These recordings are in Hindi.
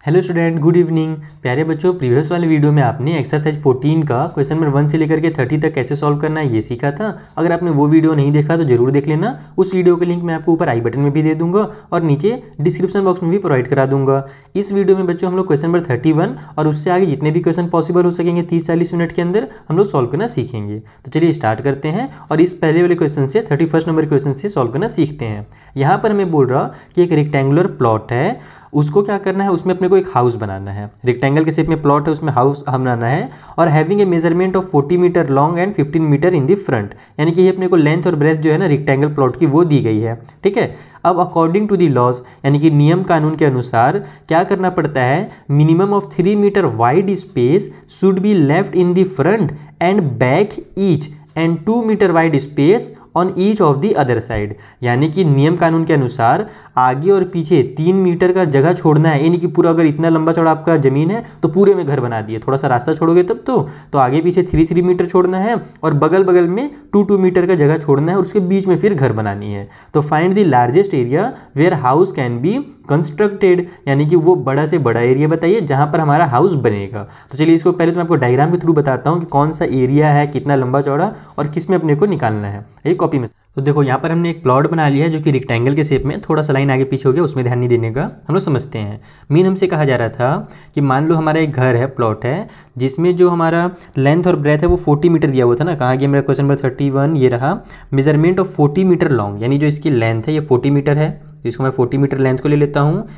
Hello student, good evening. प्यारे बच्चों, प्रीवियस वाले वीडियो में आपने एक्सरसाइज 14 का क्वेश्चन नंबर 1 से लेकर के 30 तक कैसे सॉल्व करना है ये सीखा था। अगर आपने वो वीडियो नहीं देखा तो जरूर देख लेना। उस वीडियो का लिंक मैं आपको ऊपर आई बटन में भी दे दूंगा और नीचे डिस्क्रिप्शन बॉक्स में भी प्रोवाइड करा दूंगा। इस वीडियो में बच्चों हम लोग क्वेश्चन नंबर 31 और उससे आगे जितने भी क्वेश्चन पॉसिबल हो सकेंगे 30-40 मिनट के अंदर हम लोग सॉल्व करना सीखेंगे। तो चलिए स्टार्ट करते हैं और इस पहले वाले क्वेश्चन से 31 नंबर क्वेश्चन से सॉल्व करना सीखते हैं। यहाँ पर हमें बोल रहा कि एक रेक्टेंगुलर प्लॉट है, उसको क्या करना है, उसमें अपने को एक हाउस बनाना है। रेक्टेंगल के शेप में प्लॉट है, उसमें हाउस हम बनाना है और having a measurement of 40 metre long and 15 metre in the front, यानी कि ये अपने को लेंथ और ब्रेथ जो है ना रेक्टेंगल प्लॉट की वो दी गई है। ठीक है, अब अकॉर्डिंग टू दी लॉज यानी कि नियम कानून के अनुसार क्या करना पड़ता है, minimum of 3 metre wide space should be left in the front and back each and 2 metre wide space on each of the other side, यानी कि नियम कानून के अनुसार आगे और पीछे 3 मीटर का जगह छोड़ना है। यानी कि पूरा अगर इतना लंबा चौड़ा आपका जमीन है तो पूरे में घर बना दिए, थोड़ा सा रास्ता छोड़ोगे तब तो आगे पीछे 3 मीटर छोड़ना है और बगल बगल में 2 मीटर का जगह छोड़ना है और उसके बीच में फिर घर बनानी है। तो find the largest area where house can be constructed, यानी कि वो बड़ा से बड़ा एरिया बताइए जहां पर हमारा हाउस बनेगा। तो चलिए इसको पहले तो मैं आपको डायग्राम के थ्रू बताता हूं कि कौन सा एरिया है, कितना लंबा चौड़ा और किस में अपने को निकालना है। ये कॉपी में तो देखो यहाँ पर हमने एक प्लॉट बना लिया है जो कि रेक्टेंगल के शेप में, थोड़ा सा लाइन आगे पीछे हो गया, उसमें ध्यान नहीं देने का, हम लोग समझते हैं। मीन हमसे कहा जा रहा था कि मान लो हमारा एक घर है, प्लॉट है, जिसमें जो हमारा लेंथ और ब्रेथ है वो 40 मीटर दिया हुआ था ना। कहाँ गया मेरा क्वेश्चन नंबर 31, ये रहा। मेजरमेंट ऑफ 40 मीटर लॉन्ग, यानी जो इसकी लेंथ है ये 40 मीटर है, इसको मैं 40 मीटर लेंथ को ले लेता हूँ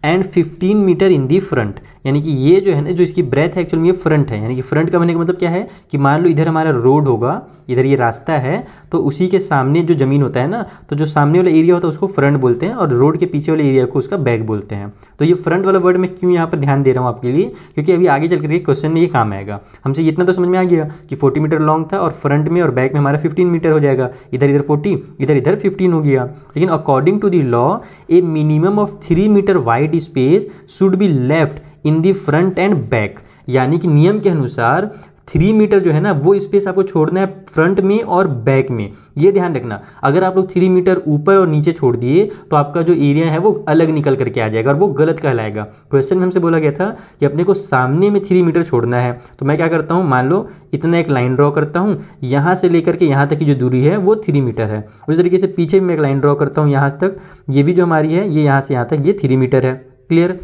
and 15 metre in the front, यानी कि ये जो है ना जो इसकी ब्रेथ है एक्चुअली में ये फ्रंट है। यानी कि फ्रंट का बनने का मतलब क्या है कि मान लो इधर हमारा रोड होगा, इधर ये रास्ता है, तो उसी के सामने जो ज़मीन होता है ना, तो जो सामने वाला एरिया होता है उसको फ्रंट बोलते हैं और रोड के पीछे वाले एरिया को उसका बैक बोलते हैं। तो ये फ्रंट वाला वर्ड मैं क्यों यहाँ पर ध्यान दे रहा हूँ आपके लिए, क्योंकि अभी आगे चल करके क्वेश्चन में ये काम आएगा। हमसे इतना तो समझ में आ गया कि 40 मीटर लॉन्ग था और फ्रंट में और बैक में हमारा 15 मीटर हो जाएगा। इधर इधर 40, इधर इधर 15 हो गया। लेकिन according to the law a minimum of 3 metre wide space should be left in the front and back, यानी कि नियम के अनुसार 3 मीटर जो है ना वो स्पेस आपको छोड़ना है फ्रंट में और बैक में। ये ध्यान रखना, अगर आप लोग 3 मीटर ऊपर और नीचे छोड़ दिए तो आपका जो एरिया है वो अलग निकल करके आ जाएगा और वो गलत कहलाएगा। क्वेश्चन में हमसे बोला गया था कि अपने को सामने में 3 मीटर छोड़ना है। तो मैं क्या करता हूँ, मान लो इतना एक लाइन ड्रॉ करता हूँ, यहाँ से लेकर के यहाँ तक की जो दूरी है वो 3 मीटर है। उस तरीके से पीछे भी मैं एक लाइन ड्रॉ करता हूँ यहाँ तक, ये भी जो हमारी है ये यहाँ से यहाँ तक ये 3 मीटर है। क्लियर।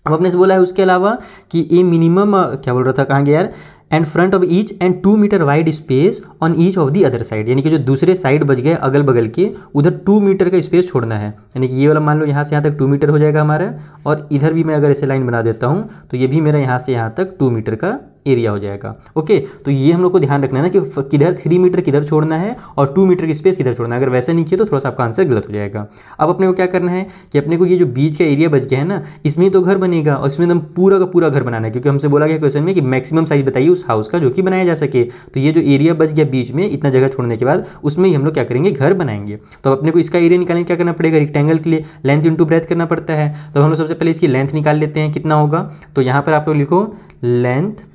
अब अपने से बोला है उसके अलावा कि ये मिनिमम क्या बोल रहा था, कहाँ गया यार, and front of each and 2 metre wide space on each of the other side, यानी कि जो दूसरे साइड बच गए अगल बगल के उधर 2 मीटर का स्पेस छोड़ना है। यानी कि ये वाला मान लो यहाँ से यहाँ तक 2 मीटर हो जाएगा हमारा, और इधर भी मैं अगर ऐसे लाइन बना देता हूँ तो ये भी मेरा यहाँ से यहाँ तक 2 मीटर का एरिया हो जाएगा। ओके, तो ये हम लोग को ध्यान रखना है ना कि किधर 3 मीटर किधर छोड़ना है और 2 मीटर की स्पेस किधर छोड़ना है। अगर वैसा नहीं किया तो थोड़ा सा आपका आंसर गलत हो जाएगा। अब अपने को क्या करना है कि अपने को ये जो बीच का एरिया बच गया है ना, इसमें तो घर बनेगा और इसमें एकदम पूरा का पूरा घर बनाना है, क्योंकि हमसे बोला गया क्वेश्चन में कि मैक्सिमम साइज बताइए उस हाउस का जो कि बनाया जा सके। तो ये जो एरिया बच गया बीच में इतना जगह छोड़ने के बाद, उसमें ही हम लोग क्या करेंगे, घर बनाएंगे। तो अपने को इसका एरिया निकालने क्या करना पड़ेगा, रेक्टेंगल के लिए लेंथ इंटू ब्रेथ करना पड़ता है। तो हम लोग सबसे पहले इसकी लेंथ निकाल लेते हैं, कितना होगा। तो यहाँ पर आप लोग लिखो लेंथ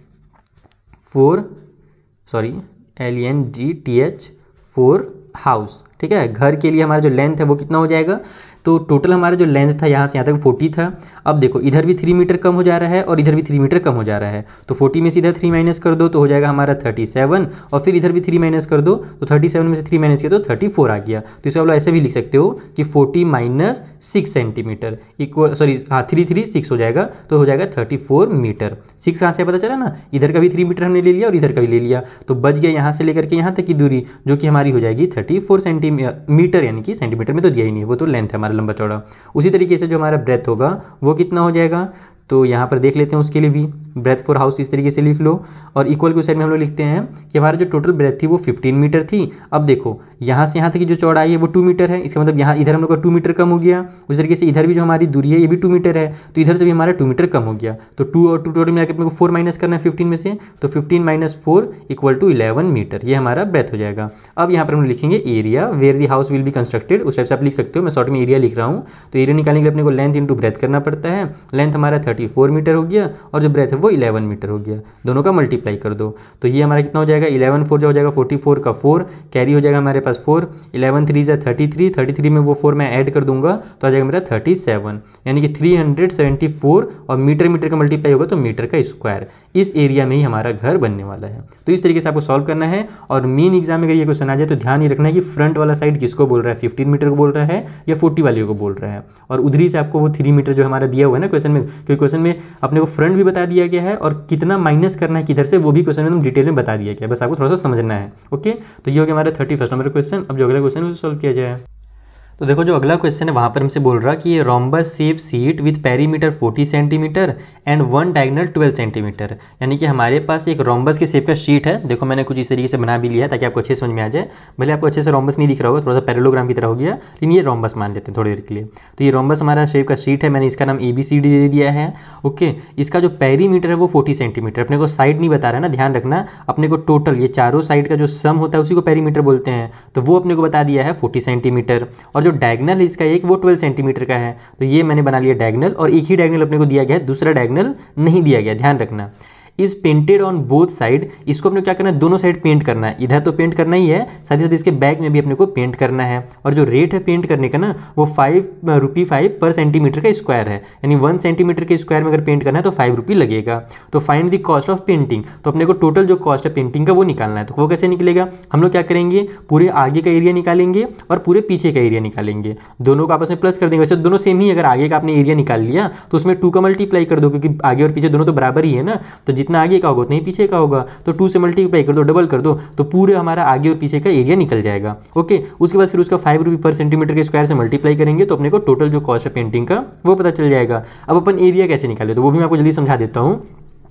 LENGTH 4 हाउस। ठीक है, घर के लिए हमारा जो लेंथ है वो कितना हो जाएगा, तो टोटल हमारा जो लेंथ था यहाँ से यहाँ तक 40 था। अब देखो इधर भी 3 मीटर कम हो जा रहा है और इधर भी 3 मीटर कम हो जा रहा है, तो 40 में से इधर 3 माइनस कर दो तो हो जाएगा हमारा 37, और फिर इधर भी 3 माइनस कर दो तो 37 में से 3 माइनस किया तो 34 आ गया। तो इसको आप लोग ऐसे भी लिख सकते हो कि 40 माइनस 6 सेंटीमीटर इक्वल 336 हो जाएगा, तो हो जाएगा 34 मीटर। 6 कहाँ से पता चला ना, इधर का भी 3 मीटर हमने ले लिया और इधर का भी ले लिया, तो बच गया यहाँ से लेकर के यहाँ तक की दूरी जो कि हमारी हो जाएगी 34 सेंटीमीटर, यानी कि सेंटीमीटर में तो दिया ही नहीं, वो तो लेंथ है हमारा लंबा चौड़ा। उसी तरीके से जो हमारा ब्रेथ होगा वो कितना हो जाएगा, तो यहाँ पर देख लेते हैं उसके लिए भी ब्रेथ फॉर हाउस इस तरीके से लिख लो, और इक्वल के साइड में हम लोग लिखते हैं कि हमारा जो टोटल ब्रेथ थी वो 15 मीटर थी। अब देखो यहाँ से यहाँ तक की जो चौड़ाई है वो 2 मीटर है, इसका मतलब यहाँ इधर हम लोग का 2 मीटर कम हो गया। उस तरीके से इधर भी जो हमारी दूरी है ये भी 2 मीटर है, तो इधर से भी हमारा 2 मीटर कम हो गया। तो 2 और 2 टोटल मिला के अपने को 4 माइनस करना है 15 में से, तो 15 माइनस 4 इक्वल टू 11 मीटर, ये हमारा ब्रेथ हो जाएगा। अब यहाँ पर हम लिखेंगे area where the house will be constructed, उस टाइप से आप लिख सकते हो, मैं शॉर्ट में एरिया लिख रहा हूँ। तो एरिया निकालने के लिए अपने को लेंथ इंटू ब्रेथ करना पड़ता है। लेंथ हमारा 34 मीटर हो गया और जो ब्रेथ है वो 11 मीटर हो गया। दोनों का मल्टीप्लाई कर दो तो ये हमारा कितना हो जाएगा, 11 4 जो हो जाएगा 44 का 4 कैरी हो जाएगा हमारे पास 4, 11 3 जा 33, 33 में वो 4 मैं ऐड कर दूंगा तो आ जाएगा मेरा 37, यानी कि 374 और मीटर मीटर का मल्टीप्लाई होगा तो मीटर का स्क्वायर। इस एरिया में ही हमारा घर बनने वाला है। तो इस तरीके से आपको सॉल्व करना है। और मेन एग्जाम में अगर ये क्वेश्चन आ जाए तो ध्यान ये रखना है कि फ्रंट वाला साइड किसको बोल रहा है, 15 मीटर को बोल रहा है या 40 वाले को बोल रहा है, और उधरी से आपको वो 3 मीटर जो हमारा दिया हुआ है ना क्वेश्चन में, क्योंकि क्वेश्चन में अपने को फ्रंट भी बता दिया गया है और कितना माइनस करना है किधर से वो भी क्वेश्चन में डिटेल में बता दिया गया है, बस आपको थोड़ा सा समझना है। ओके, तो ये हो गया हमारा 31 नंबर क्वेश्चन। अब जो अगला क्वेश्चन है उसे सॉल्व किया जाए। तो देखो जो अगला क्वेश्चन है वहाँ पर हमसे बोल रहा कि ये rhombus shape sheet with perimeter 40 centimetre and one diagonal 12 centimetre, यानी कि हमारे पास एक रोम्बस के शेप का शीट है। देखो मैंने कुछ इस तरीके से बना भी लिया है ताकि आपको अच्छे समझ में आ जाए। भले आपको अच्छे से रोम्बस नहीं दिख रहा होगा, थोड़ा सा पैरेललोग्राम की तरह हो गया, लेकिन ये रोम्बस मान लेते हैं थोड़ी देर के लिए। तो ये रोम्बस हमारा शेप का शीट है, मैंने इसका नाम ABCD दे दिया है। ओके, इसका जो पेरीमीटर है वो 40 सेंटीमीटर, अपने को साइड नहीं बता रहा है ना, ध्यान रखना। अपने को टोटल ये चारों साइड का जो सम होता है उसी को पेरीमीटर बोलते हैं, तो वो अपने को बता दिया है 40 सेंटीमीटर। और जो डायगोनल है इसका एक वो 12 सेंटीमीटर का है, तो ये मैंने बना लिया डायगोनल, और एक ही डायगोनल अपने को दिया गया है, दूसरा डायगोनल नहीं दिया गया, ध्यान रखना। Is painted on both side, इसको अपने क्या करना है, दोनों साइड पेंट करना है। इधर तो पेंट करना ही है, साथ ही साथ इसके बैक में भी अपने को पेंट करना है। और जो रेट है पेंट करने का ना वो 5 रुपये 5 पर सेंटीमीटर का स्क्वायर है, यानी 1 सेंटीमीटर के स्क्वायर में अगर पेंट करना है तो 5 रुपये लगेगा। तो find the cost of painting, तो अपने को टोटल जो कॉस्ट है पेंटिंग का वो निकालना है। तो वो कैसे निकलेगा, हम लोग क्या करेंगे, पूरे आगे का एरिया निकालेंगे और पूरे पीछे का एरिया निकालेंगे, दोनों को आपस में प्लस कर देंगे। वैसे दोनों सेम ही, अगर आगे का आपने एरिया निकाल लिया तो उसमें 2 का मल्टीप्लाई कर दो, क्योंकि आगे और पीछे दोनों तो बराबर ही है ना, तो जितना आगे का होगा उतना ही पीछे का होगा, तो 2 से मल्टीप्लाई कर दो, डबल कर दो, तो पूरे हमारा आगे और पीछे का एरिया निकल जाएगा। ओके, उसके बाद फिर उसका 5 रुपये पर सेंटीमीटर के स्क्वायर से मल्टीप्लाई करेंगे तो अपने को टोटल जो कॉस्ट है पेंटिंग का वो पता चल जाएगा। अब अपन एरिया कैसे निकाले तो वो भी मैं आपको जल्दी समझा देता हूँ।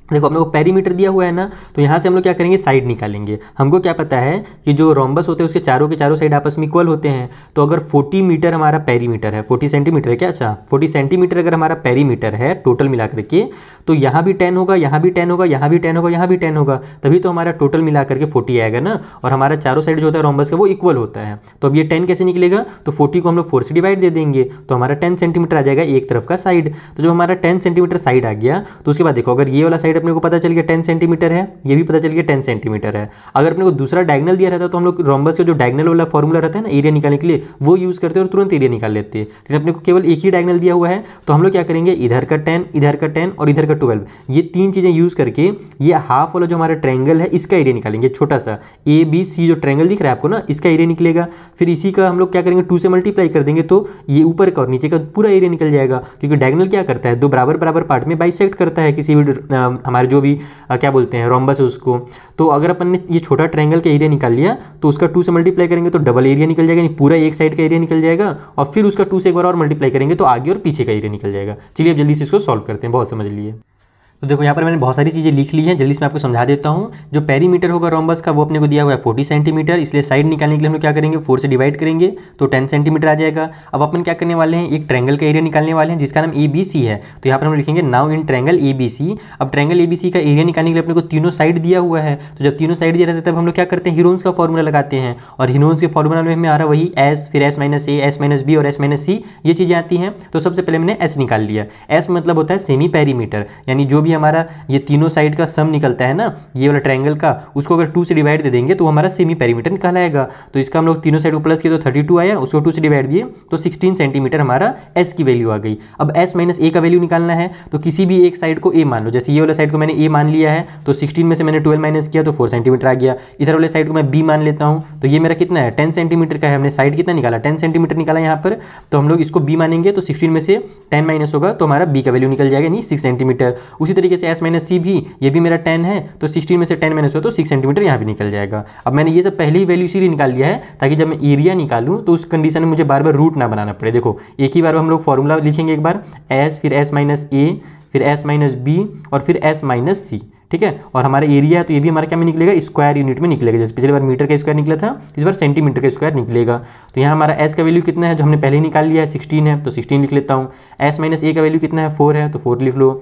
देखो अपने को पेरीमीटर दिया हुआ है ना, तो यहाँ से हम लोग क्या करेंगे, साइड निकालेंगे। हमको क्या पता है कि जो रोम्बस होते हैं उसके चारों के चारों साइड आपस में इक्वल होते हैं। तो अगर 40 मीटर हमारा पेरीमीटर है, 40 सेंटीमीटर है क्या, अच्छा 40 सेंटीमीटर अगर हमारा पेरीमीटर है टोटल मिला करके, तो यहाँ भी 10 होगा, यहाँ भी 10 होगा, यहाँ भी 10 होगा, यहाँ भी 10 होगा, तभी तो हमारा टोटल मिला करके 40 आएगा ना। और हमारा चारों साइड जो होता है रोम्बस का वो इक्वल होता है। तो अब ये 10 कैसे निकलेगा, तो 40 को हम लोग 4 से डिवाइड दे देंगे तो हमारा 10 सेंटीमीटर आ जाएगा एक तरफ का साइड। तो जब हमारा 10 सेंटीमीटर साइड आ गया तो उसके बाद देखो अगर ये वाला साइड अपने को पता चल गया 10 सेंटीमीटर है, ये भी पता चल गया 10 सेंटीमीटर है। अगर अपने को दूसरा डायगोनल दिया रहता तो हम लोग रोम्बस का जो डायगोनल वाला फॉर्मूला रहता है ना एरिया निकालने के लिए, वो यूज करते और तुरंत एरिया निकाल लेते हैं। लेकिन अपने को केवल एक ही डायगोनल दिया हुआ है, तो हम लोग क्या करेंगे, इधर का 10, इधर का 10 और इधर का 12, ये तीन चीजें यूज करके ये हाफ वाला जो हमारा ट्रायंगल है इसका एरिया निकालेंगे। छोटा सा ABC जो ट्रायंगल दिख रहा है आपको ना, इसका एरिया निकलेगा। फिर इसी का हम लोग क्या करेंगे, 2 से मल्टीप्लाई कर देंगे तो ये ऊपर का और नीचे का पूरा एरिया निकल जाएगा। क्योंकि डायगोनल क्या करता है, दो बराबर बराबर पार्ट में बाइसेक्ट करता है किसी भी हमारे जो भी क्या बोलते हैं रोम्बस उसको। तो अगर अपन ने ये छोटा ट्रायंगल का एरिया निकाल लिया तो उसका 2 से मल्टीप्लाई करेंगे तो डबल एरिया निकल जाएगा, यानी पूरा एक साइड का एरिया निकल जाएगा। और फिर उसका 2 से एक बार और मल्टीप्लाई करेंगे तो आगे और पीछे का एरिया निकल जाएगा। चलिए अब जल्दी से इसको सॉल्व करते हैं, बहुत समझ लिए। तो देखो यहाँ पर मैंने बहुत सारी चीज़ें लिख ली हैं, जल्दी से मैं आपको समझा देता हूँ। जो पेरीमीटर होगा रोम्बस का वो अपने को दिया हुआ है 40 सेंटीमीटर, इसलिए साइड निकालने के लिए हम लोग क्या करेंगे, 4 से डिवाइड करेंगे तो 10 सेंटीमीटर आ जाएगा। अब अपन क्या करने वाले हैं, एक ट्रायंगल का एरिया निकालने वाले हैं जिसका नाम ABC है। तो यहाँ पर हम लिखेंगे नाउ इन ट्रायंगल ABC। अब ट्रायंगल ABC का एरिया निकालने के लिए अपने को तीनों साइड दिया हुआ है, तो जब तीनों साइड दिया रहता है तब हम लोग क्या करते हैं, हीरोन्स का फॉर्मूला लगाते हैं। और हीरोन्स के फॉर्मूला में हमें आ रहा वही S, फिर S minus A, S minus B और S माइनस C, ये चीज़ें आती हैं। तो सबसे पहले मैंने S निकाल लिया। S मतलब होता है सेमी पेरीमीटर, यानी जो भी हमारा ये तीनों साइड का सम निकलता है ना ये वाला ट्रायंगल का, उसको अगर 2 से डिवाइड दे देंगे तो हमारा सेमी पेरीमीटर कहलाएगा। तो इसका हम लोग तीनों साइड को प्लस किया तो 32 आया, उसको 2 से डिवाइड दिए तो 16 सेंटीमीटर हमारा S की वैल्यू आ गई। अब S माइनस A का वैल्यू निकालना है, तो किसी भी एक साइड को A मान लो, जैसे ये वाला साइड को मैंने A मान लिया है तो 16 में से मैंने 12 माइनस किया तो 4 सेंटीमीटर आ गया। इधर वाले साइड को मैं B मान लेता हूँ, तो ये मेरा कितना है 10 सेंटीमीटर का है। हमने साइड कितना निकाला, 10 सेंटीमीटर निकाला यहाँ पर, तो हम लोग इसको B मानेंगे तो 16 में से 10 माइनस होगा तो हमारा B का वैल्यू निकल जाएगा, यानी 6 सेंटीमीटर। उसी तरीके से S माइनस C भी, ये भी मेरा 10 है तो 16 में से 10 माइनस हो तो 6 सेंटीमीटर यहाँ भी निकल जाएगा। अब मैंने ये सब पहले ही वैल्यू इसीलिए निकाल लिया है ताकि जब मैं एरिया निकालूं तो उस कंडीशन में मुझे बार बार रूट ना बनाना पड़े। देखो एक ही बार हम लोग फॉर्मूला लिखेंगे, एक बार S, फिर S माइनस A, फिर S माइनस B और फिर S माइनस C, ठीक है। और हमारा एरिया है तो ये भी हमारा क्या में निकलेगा, स्क्वायर यूनिट में निकलेगा। जैसे पिछली बार मीटर का स्क्वायर निकला था, इस बार सेंटीमीटर का स्क्वायर निकलेगा। तो यहाँ हमारा S का वैल्यू कितना है जो हमने पहले ही निकाल लिया है, 16 है तो 16 लिख लेता हूँ। S माइनस A का वैल्यू कितना है, 4 है तो 4 लिख लो।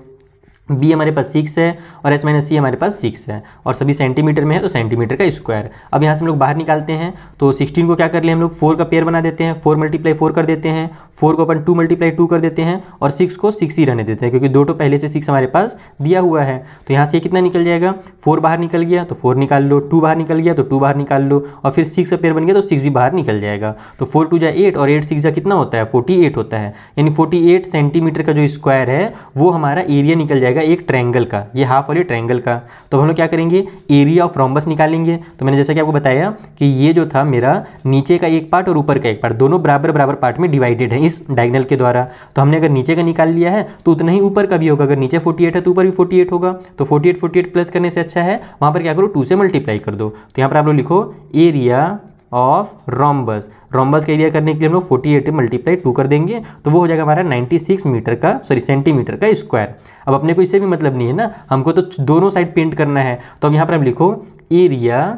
बी हमारे पास 6 है और एस माइनस सी हमारे पास 6 है और सभी सेंटीमीटर में है तो सेंटीमीटर का स्क्वायर। अब यहाँ से हम लोग बाहर निकालते हैं तो 16 को क्या कर लिया हम लोग 4 का पेयर बना देते हैं, 4 × 4 कर देते हैं, 4 को अपन 2 × 2 कर देते हैं और 6 को 6 ही रहने देते हैं क्योंकि 2 तो पहले से 6 हमारे पास दिया हुआ है। तो यहाँ से कितना निकल जाएगा, 4 बाहर निकल गया तो 4 निकाल लो, 2 बाहर निकल गया तो 2 बाहर निकाल लो और फिर 6 का पेयर बन गया तो 6 भी बाहर निकल जाएगा। तो 4 × 2 = 8 और 8 × 6 = कितना होता है, 48 होता है। यानी 48 सेंटीमीटर का जो स्क्वायर है वो हमारा एरिया निकल जाएगा एक ट्रायंगल का, ये हाफ वाले ट्रायंगल का। तो हम लोग क्या करेंगे, एरिया ऑफ रोम्बस निकालेंगे। तो मैंने जैसा कि आपको बताया कि ये जो था मेरा नीचे का एक पार्ट और ऊपर का एक पार्ट दोनों बराबर बराबर पार्ट में डिवाइडेड है इस डायगोनल के द्वारा। तो हमने अगर नीचे का निकाल लिया है तो उतना ही ऊपर का भी होगा। अगर नीचे 48 है तो ऊपर भी 48 होगा। तो 48 प्लस करने से अच्छा है वहाँ पर क्या करो 2 से मल्टीप्लाई कर दो। तो यहाँ पर आप लोग लिखो एरिया ऑफ रोम्बस। रोम्बस का एरिया करने के लिए हम लोग 48 × 2 कर देंगे तो वो हो जाएगा हमारा 96 सेंटीमीटर का स्क्वायर। अब अपने को इससे भी मतलब नहीं है ना, हमको तो दोनों साइड पेंट करना है। तो अब यहाँ पर आप लिखो एरिया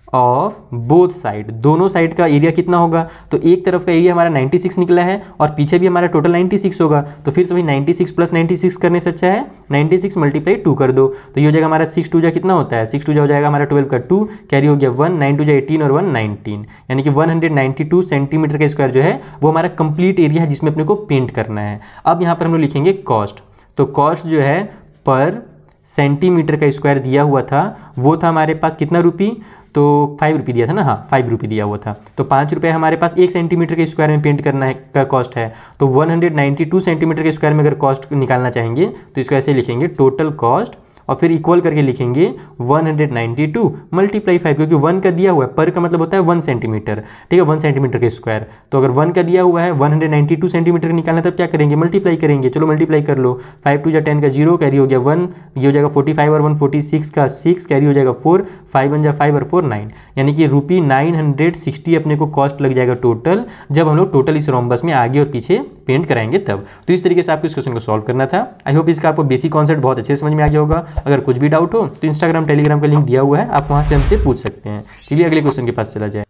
ऑफ बोथ साइड, दोनों साइड का एरिया कितना होगा। तो एक तरफ का एरिया हमारा 96 निकला है और पीछे भी हमारा टोटल 96 होगा। तो फिर से वही 96 + 96 करने से अच्छा है 96 × 2 कर दो। तो ये हो जाएगा हमारा 6 × 2 कितना होता है, 6 × 2 हो जाएगा हमारा 12 का 2 कैरी हो गया 1, 9 × 2 = 18 और 1 19, यानी कि 192 सेंटीमीटर का स्क्वायर जो है वो हमारा कंप्लीट एरिया है जिसमें अपने को पेंट करना है। अब यहाँ पर हम लोग लिखेंगे कॉस्ट। तो कॉस्ट जो है पर सेंटीमीटर का स्क्वायर दिया हुआ था वो था हमारे पास कितना रुपये, तो 5 रुपये दिया था ना, हाँ 5 रुपये दिया हुआ था। तो 5 रुपये हमारे पास 1 सेंटीमीटर के स्क्वायर में पेंट करना है का कॉस्ट है। तो 192 सेंटीमीटर के स्क्वायर में अगर कॉस्ट निकालना चाहेंगे तो इसको ऐसे लिखेंगे टोटल कॉस्ट और फिर इक्वल करके लिखेंगे 192 × 5 क्योंकि 1 का दिया हुआ है, पर का मतलब होता है 1 सेंटीमीटर, ठीक है 1 सेंटीमीटर के स्क्वायर। तो अगर 1 का दिया हुआ है 192 सेंटीमीटर निकालना तब क्या करेंगे, मल्टीप्लाई करेंगे। चलो मल्टीप्लाई कर लो, 5 × 2 = 10 का 0 कैरी हो गया 1, ये हो जाएगा 45 और 1 46 का 6 कैरी हो जाएगा 4, 5 × 5 और 4 9, यानी कि ₹960 अपने को कॉस्ट लग जाएगा टोटल, जब हम लोग टोटल इस रोम्बस में आगे और पीछे पेंट कराएंगे तब। तो इस तरीके से आपको इस क्वेश्चन को सॉल्व करना था। आई होप इसका आपको बेसिक कॉन्सेप्ट बहुत अच्छे से समझ में आ गया होगा। अगर कुछ भी डाउट हो तो इंस्टाग्राम टेलीग्राम का लिंक दिया हुआ है, आप वहाँ से हमसे पूछ सकते हैं। चलिए अगले क्वेश्चन के पास चला जाए।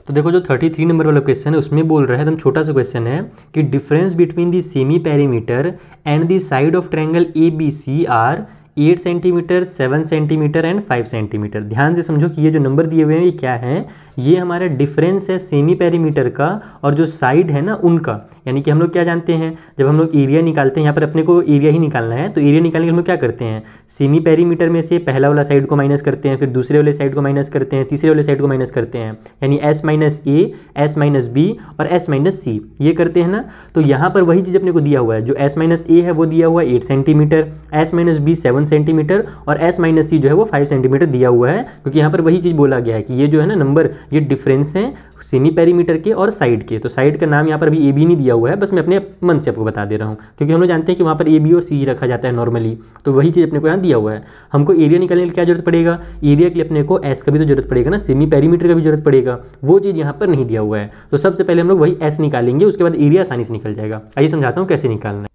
तो देखो जो 33 नंबर वाला क्वेश्चन है उसमें बोल रहा है, एकदम छोटा सा क्वेश्चन है कि difference between the semi perimeter and the side of triangle ABC are 8 centimetre, 7 centimetre and 5 centimetre. ध्यान से समझो कि ये जो नंबर दिए हुए हैं ये क्या है, ये हमारा डिफरेंस है सेमी पेरीमीटर का और जो साइड है ना उनका। यानी कि हम लोग क्या जानते हैं, जब हम लोग एरिया निकालते हैं, यहाँ पर अपने को एरिया ही निकालना है, तो एरिया निकालने के हम लोग क्या करते हैं, सेमी पेरीमीटर में से पहला वाला साइड को माइनस करते हैं, फिर दूसरे वाले साइड को माइनस करते हैं, तीसरे वाले साइड को माइनस करते हैं, यानी S - A, S - B और S - C ये करते हैं ना। तो यहाँ पर वही चीज़ अपने को दिया हुआ है, जो S - A है वो दिया हुआ है 8 सेंटीमीटर, S - B 7 सेंटीमीटर और S - C जो है वो 5 सेंटीमीटर दिया हुआ है, क्योंकि यहाँ पर वही चीज़ बोला गया है कि ये जो है ना नंबर ये डिफरेंस है सेमी पेरीमीटर के और साइड के। तो साइड का नाम यहाँ पर अभी ए बी नहीं दिया हुआ है, बस मैं अपने मन से आपको बता दे रहा हूँ, क्योंकि हम लोग जानते हैं कि वहाँ पर ए बी और सी रखा जाता है नॉर्मली। तो वही चीज़ अपने को यहाँ दिया हुआ है। हमको एरिया निकालने के लिए क्या जरूरत पड़ेगा, एरिया के लिए अपने को एस का भी तो जरूरत पड़ेगा ना, सेमी पेरीमीटर का भी जरूरत पड़ेगा, वो चीज़ यहाँ पर नहीं दिया हुआ है। तो सबसे पहले हम लोग वही एस निकालेंगे, उसके बाद एरिया आसानी से निकल जाएगा। आइए समझाता हूँ कैसे निकालना है।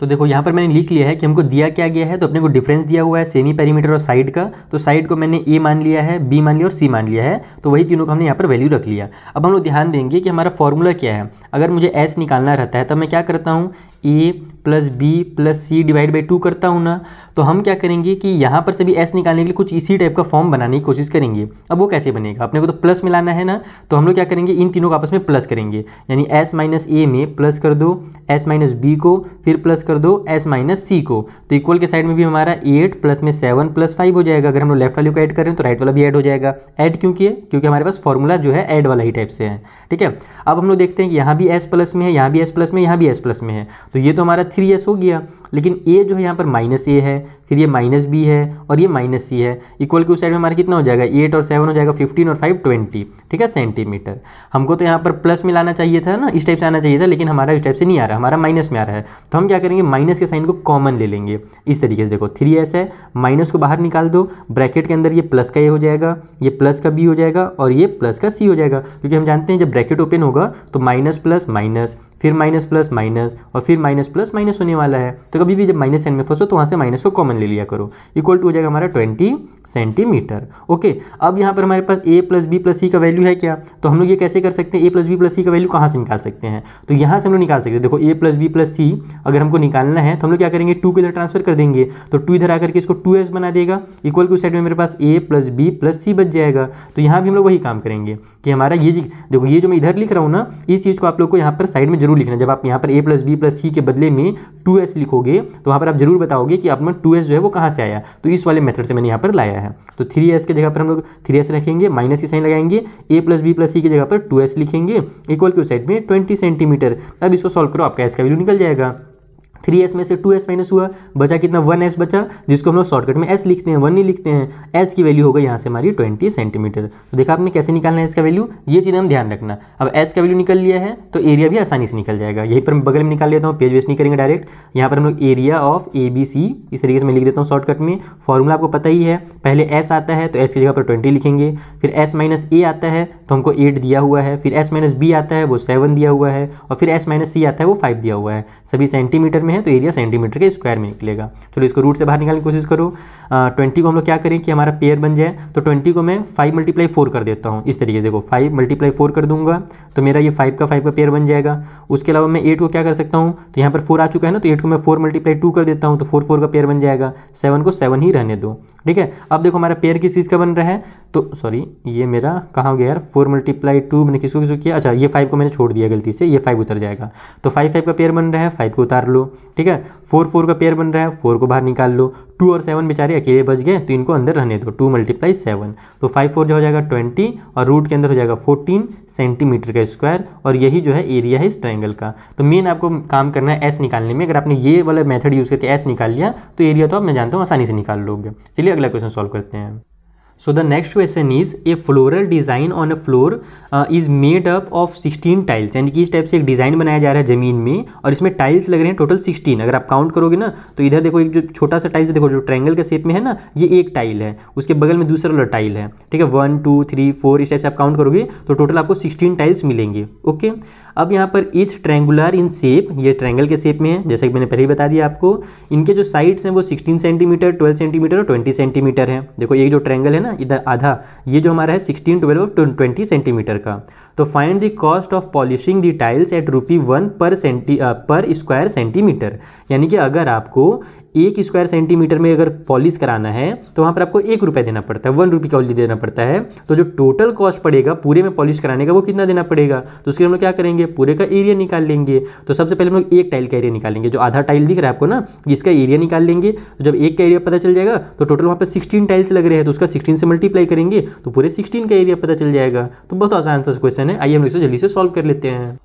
तो देखो यहाँ पर मैंने लिख लिया है कि हमको दिया क्या गया है, तो अपने को डिफरेंस दिया हुआ है सेमी पेरीमीटर और साइड का। तो साइड को मैंने ए मान लिया है, बी मान लिया और सी मान लिया है, तो वही तीनों को हमने यहाँ पर वैल्यू रख लिया। अब हम लोग ध्यान देंगे कि हमारा फॉर्मूला क्या है। अगर मुझे एस निकालना रहता है तब मैं क्या करता हूँ, a + b + c / 2 करता हूँ ना। तो हम क्या करेंगे कि यहाँ पर से भी s निकालने के लिए कुछ इसी टाइप का फॉर्म बनाने की कोशिश करेंगे। अब वो कैसे बनेगा, अपने को तो प्लस मिलाना है ना, तो हम लोग क्या करेंगे, इन तीनों को आपस में प्लस करेंगे, यानी s - a में प्लस कर दो s - b को, फिर प्लस कर दो s - c को। तो इक्वल के साइड में भी हमारा 8 प्लस में 7 + 5 हो जाएगा। अगर हम लोग लेफ्ट वाले को ऐड कर रहे हैं तो राइट वाला भी ऐड हो जाएगा। ऐड क्यों किए, क्योंकि हमारे पास फॉर्मूला जो है ऐड वाला ही टाइप से है, ठीक है। अब हम लोग देखते हैं कि यहाँ भी s प्लस में है, यहाँ भी s प्लस में, यहाँ भी s प्लस में है, तो ये तो हमारा 3s हो गया। लेकिन a जो है यहाँ पर -a है, फिर ये -b है और ये -c है। इक्वल के उस साइड में हमारा कितना हो जाएगा, 8 और 7 हो जाएगा 15 और 5 20, ठीक है, सेंटीमीटर। हमको तो यहाँ पर प्लस मिलाना चाहिए था ना, इस टाइप से आना चाहिए था, लेकिन हमारा इस टाइप से नहीं आ रहा, हमारा माइनस में आ रहा है। तो हम क्या करेंगे, माइनस के साइन को कॉमन ले लेंगे इस तरीके से। देखो 3s है, माइनस को बाहर निकाल दो, ब्रैकेट के अंदर ये प्लस का a हो जाएगा, ये प्लस का b हो जाएगा और ये प्लस का c हो जाएगा, क्योंकि हम जानते हैं जब ब्रैकेट ओपन होगा तो माइनस प्लस माइनस, फिर माइनस प्लस माइनस और फिर माइनस प्लस माइनस होने वाला है। तो कभी भी जब माइनस साइन में फंसो तो वहाँ से माइनस को कॉमन 7 ले लिया करो, इक्वल टू हो जाएगा हमारा 20 सेंटीमीटर। ओके, अब यहाँ पर हमारे पास a प्लस बी प्लस सी का वैल्यू है क्या, तो हम लोग ये कैसे कर सकते हैं, a प्लस बी प्लस सी का वैल्यू कहाँ से निकाल सकते हैं, तो यहाँ से हम लोग निकाल सकते हैं। देखो a प्लस बी प्लस सी अगर हमको निकालना है तो हम लोग क्या करेंगे, 2 को इधर ट्रांसफर कर देंगे, तो 2 इधर आकर के इसको 2s बना देगा, इक्वल टू साइड में मेरे पास a प्लस बी प्लस सी बच जाएगा। तो यहाँ भी हम लोग वही काम करेंगे कि हमारा ये देखो ये जो मैं इधर लिख रहा हूँ ना, इस चीज़ को आप लोग को यहाँ पर साइड में जरूर लिखना। जब आप यहाँ पर a प्लस बी प्लस सी के बदले में 2s लिखोगे तो वहाँ पर आप जरूर बताओगे कि आप में 2s जो है वो कहाँ से आया, तो इस वाले मेथड से मैंने यहाँ पर लाया है। तो 3s की जगह पर हम लोग 3s रखेंगे, माइनस की साइन लगाएंगे, a प्लस बी प्लस सी की जगह पर 2s लिखेंगे, इक्वल टू साइड में 20 सेंटीमीटर। अब इसको सॉल्व करो, आपका s का वैल्यू निकल जाएगा। 3s में से 2s माइनस हुआ, बचा कितना 1s बचा, जिसको हम लोग शॉर्टकट में s लिखते हैं, 1 नहीं लिखते हैं। s की वैल्यू होगा यहाँ से हमारी 20 सेंटीमीटर। तो देखा आपने कैसे निकालना है s का वैल्यू, ये चीज़ हम ध्यान रखना। अब s का वैल्यू निकल लिया है तो एरिया भी आसानी से निकल जाएगा। यहीं पर बगल में निकाल लेता हूँ, पेज वेस्ट नहीं करेंगे डायरेक्ट। यहाँ पर हम लोग एरिया ऑफ ABC इस तरीके से मैं लिख देता हूँ शॉर्टकट में। फॉर्मूला आपको पता ही है, पहले s आता है तो s की जगह पर 20 लिखेंगे, फिर s माइनस a आता है तो हमको 8 दिया हुआ है, फिर s माइनस b आता है वो 7 दिया हुआ है, और फिर s माइनस c आता है वो 5 दिया हुआ है। सभी सेंटीमीटर में है तो एरिया सेंटीमीटर के स्क्वायर में निकलेगा। चलो इसको रूट से बाहर निकालने की कोशिश करो। 20 को हम लोग क्या करें कि हमारा पेयर बन जाए, तो 20 को मैं 5 मल्टीप्लाई 4 कर देता हूँ। इस तरीके से देखो 5 मल्टीप्लाई 4 कर दूंगा तो मेरा ये 5 का पेयर बन जाएगा। उसके अलावा मैं 8 को क्या कर सकता हूँ, तो यहाँ पर 4 आ चुका है ना, तो 8 को मैं 4 मल्टीप्लाई 2 कर देता हूँ, तो 4 का पेयर बन जाएगा। 7 को 7 ही रहने दो, ठीक है। अब देखो हमारा पेयर किस चीज़ का बन रहा है, तो सॉरी ये मेरा कहाँ हो गया यार, 4 मल्टीप्लाई 2 मैंने किसको किया, अच्छा ये 5 को मैंने छोड़ दिया गलती से, ये 5 उतर जाएगा। तो 5 का पेयर बन रहा है, 5 को उतार लो, ठीक है। 4 का पेयर बन रहा है, 4 को बाहर निकाल लो। 2 और 7 बेचारे अकेले बच गए तो इनको अंदर रहने दो, 2 मल्टीप्लाई 7, तो 5 4 जो हो जाएगा 20 और रूट के अंदर हो जाएगा 14 सेंटीमीटर का स्क्वायर। और यही जो है एरिया है इस ट्रायंगल का। तो मेन आपको काम करना है एस निकालने में। अगर आपने ये वाला मेथड यूज़ करके एस निकाल लिया तो एरिया तो आप मैं जानता हूँ आसानी से निकाल लोगे। चलिए अगला क्वेश्चन सॉल्व करते हैं। So the next question is a floral design on a floor is made up of 16 tiles, यानी कि इस टाइप से एक डिज़ाइन बनाया जा रहा है ज़मीन में और इसमें टाइल्स लग रहे हैं टोटल 16। अगर आप काउंट करोगे ना तो इधर देखो एक जो छोटा सा टाइल्स देखो जो ट्रायंगल के शेप में है ना, ये एक टाइल है, उसके बगल में दूसरा वाला टाइल है, ठीक है। 1 2 3 4 इस टाइप से आप काउंट करोगे तो टोटल आपको 16 टाइल्स मिलेंगे। ओके, अब यहाँ पर इच ट्रायंगुलर इन शेप, ये ट्रायंगल के शेप में है जैसे कि मैंने पहले ही बता दिया आपको। इनके जो साइड्स हैं वो 16 सेंटीमीटर, 12 सेंटीमीटर और 20 सेंटीमीटर है। देखो ये जो ट्रायंगल है ना इधर आधा, ये जो हमारा है 16, 12 और 20 सेंटीमीटर का। तो find the cost of polishing the tiles at ₹1 पर स्क्वायर सेंटीमीटर, यानी कि अगर आपको 1 स्क्वायर सेंटीमीटर में अगर पॉलिश कराना है तो वहाँ पर आपको 1 रुपये देना पड़ता है, 1 रुपये का ओनली देना पड़ता है। तो जो टोटल कॉस्ट पड़ेगा पूरे में पॉलिश कराने का वो कितना देना पड़ेगा, तो उसके लिए हम लोग क्या करेंगे, पूरे का एरिया निकाल लेंगे। तो सबसे पहले हम लोग एक टाइल का एरिया निकालेंगे, जो आधा टाइल दिख रहा है आपको ना, इसका एरिया निकाल लेंगे। तो जब एक का एरिया पता चल जाएगा तो टोटल वहाँ पर 16 टाइल्स लग रहे हैं तो उसका 16 से मल्टीप्लाई करेंगे तो पूरे 16 का एरिया पता चल जाएगा। तो बहुत आसान सा क्वेश्चन है, आइए हम इसे जल्दी से सॉल्व कर लेते हैं।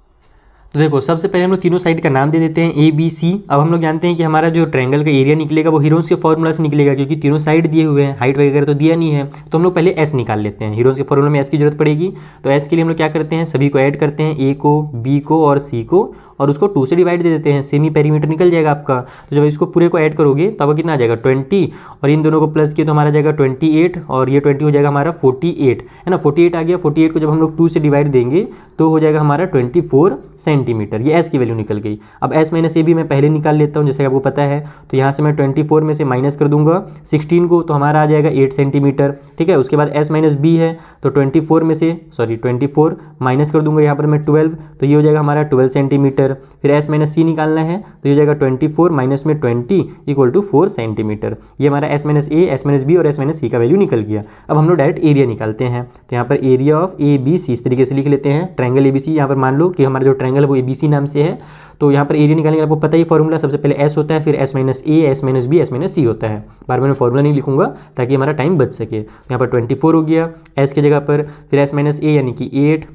तो देखो सबसे पहले हम लोग तीनों साइड का नाम दे देते हैं ABC। अब हम लोग जानते हैं कि हमारा जो ट्रायंगल का एरिया निकलेगा वो हीरोन्स के फॉर्मूला से निकलेगा, क्योंकि तीनों साइड दिए हुए हैं, हाइट वगैरह तो दिया नहीं है। तो हम लोग पहले S निकाल लेते हैं, हीरोन्स के फॉर्मूला में S की जरूरत पड़ेगी। तो S के लिए हम लोग क्या करते हैं, सभी को ऐड करते हैं, A को, B को और C को, और उसको 2 से डिवाइड दे देते हैं, सेमी पेरीमीटर निकल जाएगा आपका। तो जब इसको पूरे को ऐड करोगे तो आपका कितना आ जाएगा 20, और इन दोनों को प्लस किए तो हमारा जाएगा 28, और ये 20 हो जाएगा हमारा 48, है ना। 48 आ गया, 48 को जब हम लोग 2 से डिवाइड देंगे तो हो जाएगा हमारा 24 सेंटीमीटर। ये S की वैल्यू निकल गई। अब S माइनस A भी मैं पहले निकाल लेता हूँ जैसे आपको पता है। तो यहाँ से मैं 24 में से माइनस कर दूंगा 16 को, तो हमारा आ जाएगा 8 सेंटीमीटर, ठीक है। उसके बाद S माइनस B है तो 24 माइनस कर दूंगा यहाँ पर मैं 12, तो ये हो जाएगा हमारा 12 सेंटीमीटर। फिर S माइनस C निकालना है तो ये हो जाएगा 24 माइनस में 20 इक्वल टू 4 सेंटीमीटर। ये हमारा S minus A, S minus B और S माइनस C का वैल्यू निकल गया। अब हम लोग डायरेक्ट एरिया निकालते हैं। तो यहाँ पर एरिया ऑफ ABC इस तरीके से लिख लेते हैं, ट्रायंगल ABC। यहाँ पर मान लो कि हमारा जो ट्रायंगल है वो ABC नाम से है। तो यहाँ पर एरिया निकालने का आपको पता ही फॉर्मूला, सबसे पहले S होता है, फिर S minus A, S minus B, S minus C होता है। बार बार मैं फॉर्मूला नहीं लिखूंगा ताकि हमारा टाइम बच सके। यहाँ पर 24 हो गया S की जगह पर, फिर S माइनस A यानी कि 8,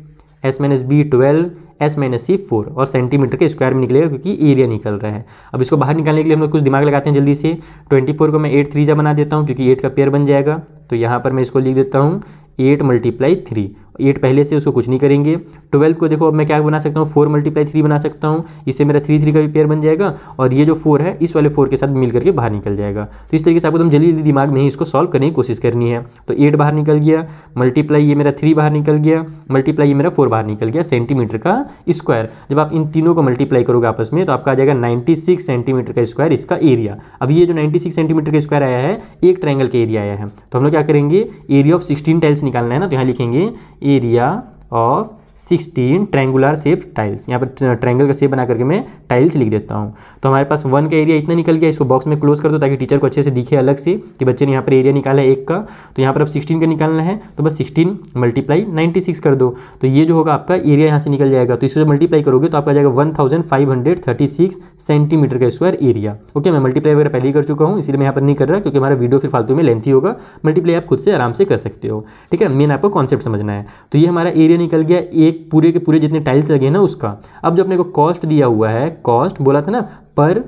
S minus B 12, S minus C 4, और सेंटीमीटर के स्क्वायर में निकलेगा क्योंकि एरिया निकल रहा है। अब इसको बाहर निकालने के लिए हम लोग कुछ दिमाग लगाते हैं जल्दी से। 24 को मैं 8 3 जा बना देता हूँ क्योंकि 8 का पेयर बन जाएगा। तो यहाँ पर मैं इसको लिख देता हूँ 8 मल्टीप्लाई 3, 8 पहले से, उसको कुछ नहीं करेंगे। 12 को देखो अब मैं क्या बना सकता हूँ, 4 × 3 बना सकता हूँ, इससे मेरा 3 3 का भी पेयर बन जाएगा और ये जो 4 है इस वाले 4 के साथ मिल करके बाहर निकल जाएगा। तो इस तरीके से आपको एकदम जल्दी जल्दी दिमाग में ही इसको सॉल्व करने की कोशिश करनी है। तो 8 बाहर निकल गया, मल्टीप्लाई ये मेरा 3 बाहर निकल गया, मल्टीप्लाई ये मेरा 4 बाहर निकल गया सेंटीमीटर का स्क्वायर। जब आप इन तीनों को मल्टीप्लाई करोगे आपस में तो आपका आ जाएगा 96 सेंटीमीटर का स्क्वायर इसका एरिया। अब ये जो 96 सेंटीमीटर का स्क्वायर आया है एक ट्रायंगल का एरिया आया है, तो हम लोग क्या करेंगे, एरिया ऑफ 16 टाइल्स निकालना है ना, तो यहाँ लिखेंगे area of 16 triangular shape tiles. यहाँ पर ट्रायंगल का शेप बना करके मैं टाइल्स लिख देता हूँ। तो हमारे पास 1 का एरिया इतना निकल गया, इसको बॉक्स में क्लोज कर दो ताकि टीचर को अच्छे से दिखे अलग से कि बच्चे ने यहाँ पर एरिया निकाला है 1 का। तो यहाँ पर अब 16 का निकालना है, तो बस 16 × 96 कर दो, तो ये जो होगा आपका एरिया यहाँ से निकल जाएगा। तो इससे मल्टीप्लाई करोगे तो आपका जाएगा 1536 सेंटीमीटर का स्क्वायर एरिया। ओके, मैं मल्टीप्लाई वगैरह पहले ही कर चुका हूँ, इसलिए मैं यहाँ पर नहीं कर रहा क्योंकि हमारा वीडियो फिर फालतू में लेंथी होगा। मल्टीप्लाई आप खुद से आराम से कर सकते हो, ठीक है, मेन आपको कॉन्सेप्ट समझना है। तो ये हमारा एरिया निकल गया एक पूरे के पूरे जितने टाइल्स लगे ना उसका। अब जो अपने को कॉस्ट दिया हुआ है, कॉस्ट बोला था ना पर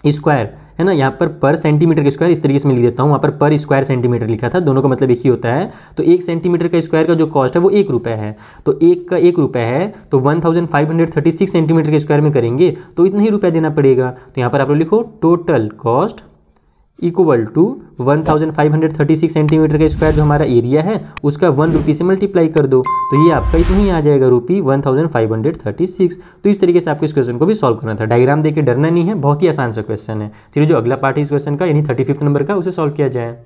स्क्वायर, है ना, यहाँ पर सेंटीमीटर का स्क्वायर इस तरीके से मैं लिख देता हूँ, वहाँ पर स्क्वायर सेंटीमीटर लिखा था, दोनों का मतलब एक ही होता है। तो 1 सेंटीमीटर का स्क्वायर का जो कॉस्ट है वो 1 रुपये है, तो 1 का 1 रुपये है, तो 1536 सेंटीमीटर के स्क्वायर में करेंगे तो इतना ही रुपया देना पड़ेगा। तो यहाँ पर आप लोग लिखो total cost equal to 1536 centimetre का स्क्वायर जो हमारा एरिया है उसका 1 रुपये से मल्टीप्लाई कर दो, तो ये आपका इतना ही आ जाएगा रुपये 1536। तो इस तरीके से आपको इस क्वेश्चन को भी सॉल्व करना था। डायग्राम देख के डरना नहीं है, बहुत ही आसान सा क्वेश्चन है। चलिए जो अगला पार्ट है इस क्वेश्चन का यानी 35 नंबर का, उसे सॉल्व किया जाए।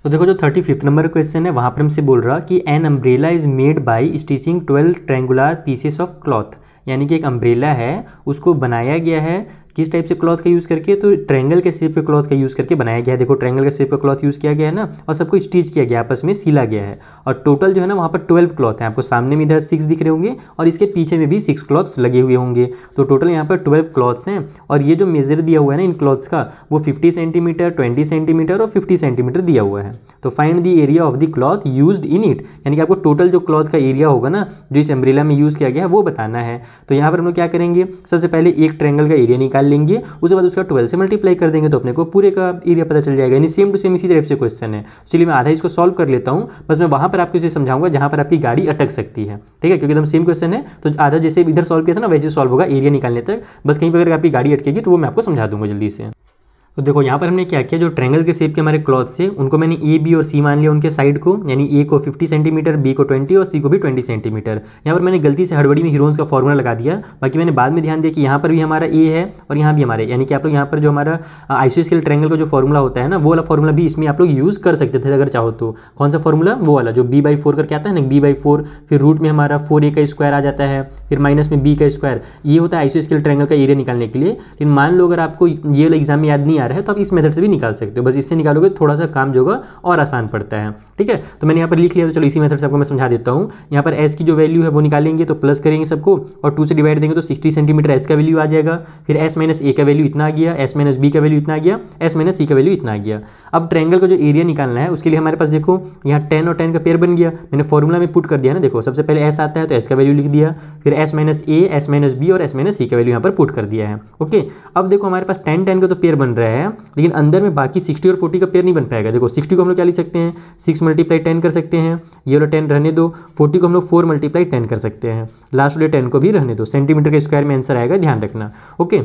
तो देखो जो 35 नंबर क्वेश्चन है वहाँ पर हमसे बोल रहा कि an umbrella is made by stitching 12 triangular pieces of cloth, यानी कि एक अम्ब्रेला है उसको बनाया गया है किस टाइप से क्लॉथ का यूज़ करके, तो ट्रायंगल के शेप के क्लॉथ का यूज़ करके बनाया गया है। देखो ट्रायंगल के शेप का क्लॉथ यूज़ किया गया है ना, और सबको स्टिच किया गया, आपस में सिला गया है। और टोटल जो है ना वहाँ पर 12 क्लॉथ हैं, आपको सामने में इधर 6 दिख रहे होंगे और इसके पीछे में भी 6 क्लॉथ्स लगे हुए होंगे। तो टोटल यहाँ पर 12 क्लॉथ्स हैं और ये जो मेजर दिया हुआ है ना इन क्लॉथ्स का वो 50 सेंटीमीटर, 20 सेंटीमीटर और 50 सेंटीमीटर दिया हुआ है। तो find the area of the cloth used in it, यानी कि आपको टोटल जो क्लॉथ का एरिया होगा ना जो इस अम्ब्रेला में यूज़ किया गया है वो बताना है। तो यहाँ पर हम लोग क्या करेंगे, सबसे पहले एक ट्रायंगल का एरिया निकाल लेंगे, उसके उसका 12 से मल्टीप्लाई कर देंगे तो अपने को पूरे का एरिया पता चल जाएगा। यानी सेम टू सेम इसी टाइप से क्वेश्चन है। चलिए मैं आधा इसको सॉल्व कर लेता हूं, बस मैं वहां पर आपको इसे समझाऊंगा जहां पर आपकी गाड़ी अटक सकती है, ठीक है, क्योंकि एकदम सेम क्वेश्चन है। तो आधा जैसे इधर सॉल्व किया था ना वैसे सॉल्व होगा एरिया निकालने तक, बस कहीं पर अगर आपकी गाड़ी अटकेगी तो वो मैं आपको समझा दूंगा जल्दी से। तो देखो यहाँ पर हमने क्या किया, जो ट्रायंगल के शेप के हमारे क्लॉथ से उनको मैंने ए बी और सी मान लिया उनके साइड को, यानी ए को 50 सेंटीमीटर, बी को 20 और सी को भी 20 सेंटीमीटर। यहाँ पर मैंने गलती से हड़बड़ी में हीरोन्स का फॉर्मूला लगा दिया, बाकी मैंने बाद में ध्यान दिया कि यहाँ पर भी हमारा ए है और यहाँ भी हमारे, यानी कि आप लोग यहाँ पर जो हमारा आइसोस्केल ट्रायंगल का जो फॉर्मूला होता है ना वो वाला फॉर्मूला भी इसमें आप लोग यूज़ कर सकते थे अगर चाहो तो। कौन सा फॉर्मूला, वो वाला जो b/4 करके आता है ना, b/4, फिर रूट में हमारा 4a का स्क्वायर आ जाता है, फिर माइनस में b का स्क्वायर, ये होता है आइसोस्केल ट्रायंगल का एरिया निकालने के लिए। लेकिन मान लो अगर आपको ये वाला एग्जाम में याद नहीं आ रहा है तो आप इस मेथड भी निकाल सकते हो, बस इससे निकालोगे थोड़ा सा काम जो होगा और आसान पड़ता है, ठीक है। तो मैंने यहाँ पर लिख लिया, तो चलो इसी मेथड से आपको मैं समझा देता हूँ। यहाँ पर s की जो वैल्यू है वो निकालेंगे तो प्लस करेंगे सबको और 2 से डिवाइड देंगे तो 60 सेंटीमीटर s का वैल्यू आ जाएगा। फिर s - a का वैल्यू इतना आ गया, s - b का वैल्यू इतना आ गया, s - c का वैल्यू इतना आ गया। अब ट्रायंगल का जो एरिया निकालना है उसके लिए हमारे पास देखो यहाँ 10 और 10 का पेयर बन गया, मैंने फॉर्मूला में पुट कर दिया ना। देखो सबसे पहले s आता है तो s का वैल्यू लिख दिया, फिर s - a, s - b और s - c का वैल्यू यहाँ पर पुट कर दिया है। ओके, अब देखो हमारे पास 10 10 का तो पेयर बन रहा है, लेकिन अंदर में बाकी 60 और 40 का पेयर नहीं बन पाएगा। देखो 60 को हम लोग क्या लिख सकते हैं, 6 × 10 कर सकते हैं, ये वाला 10 रहने दो, 40 को हम लोग 4 × 10 कर सकते हैं, लास्ट वाले 10 को भी रहने दो। सेंटीमीटर के स्क्वायर में आंसर आएगा, ध्यान रखना। ओके,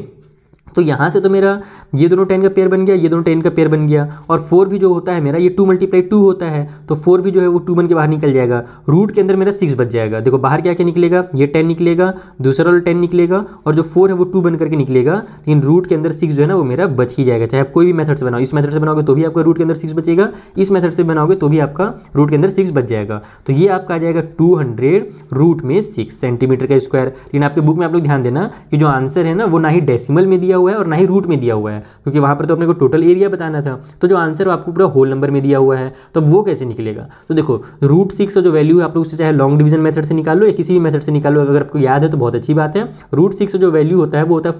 तो यहाँ से तो मेरा ये दोनों 10 का पेयर बन गया, ये दोनों 10 का पेयर बन गया, और 4 भी जो होता है मेरा ये 2 × 2 होता है, तो 4 भी जो है वो 2 बन के बाहर निकल जाएगा। रूट के अंदर मेरा 6 बच जाएगा। देखो बाहर क्या क्या निकलेगा, ये 10 निकलेगा, दूसरा वाला 10 निकलेगा, और जो 4 है वो 2 बन करके निकलेगा, लेकिन रूट के अंदर 6 जो है ना वो मेरा बच ही जाएगा। चाहे आप कोई भी मेथड से बनाओ, इस मेथड से बनाओगे तो भी आपका रूट के अंदर 6 बचेगा, इस मेथड से बनाओगे तो भी आपका रूट के अंदर 6 बच जाएगा। तो ये आपका आ जाएगा 200 रूट में 6 सेंटीमीटर का स्क्वायर। लेकिन आपके बुक में आप लोग ध्यान देना कि जो आंसर है ना वो ना ही डेसिमल में दिया हुआ है और ना ही रूट में दिया हुआ है, क्योंकि वहां पर तो अपने को टोटल एरिया बताना था। तो जो आंसर आपको पूरा होल नंबर में दिया हुआ है, तो वो कैसे निकलेगा। तो देखो √6 का जो वैल्यू है आप लोग उससे चाहे लॉन्ग डिवीजन मेथड से निकाल लो या किसी भी मेथड से निकाल लो, अगर आपको याद है तो बहुत अच्छी बात है। √6 का जो वैल्यू होता है वो होता है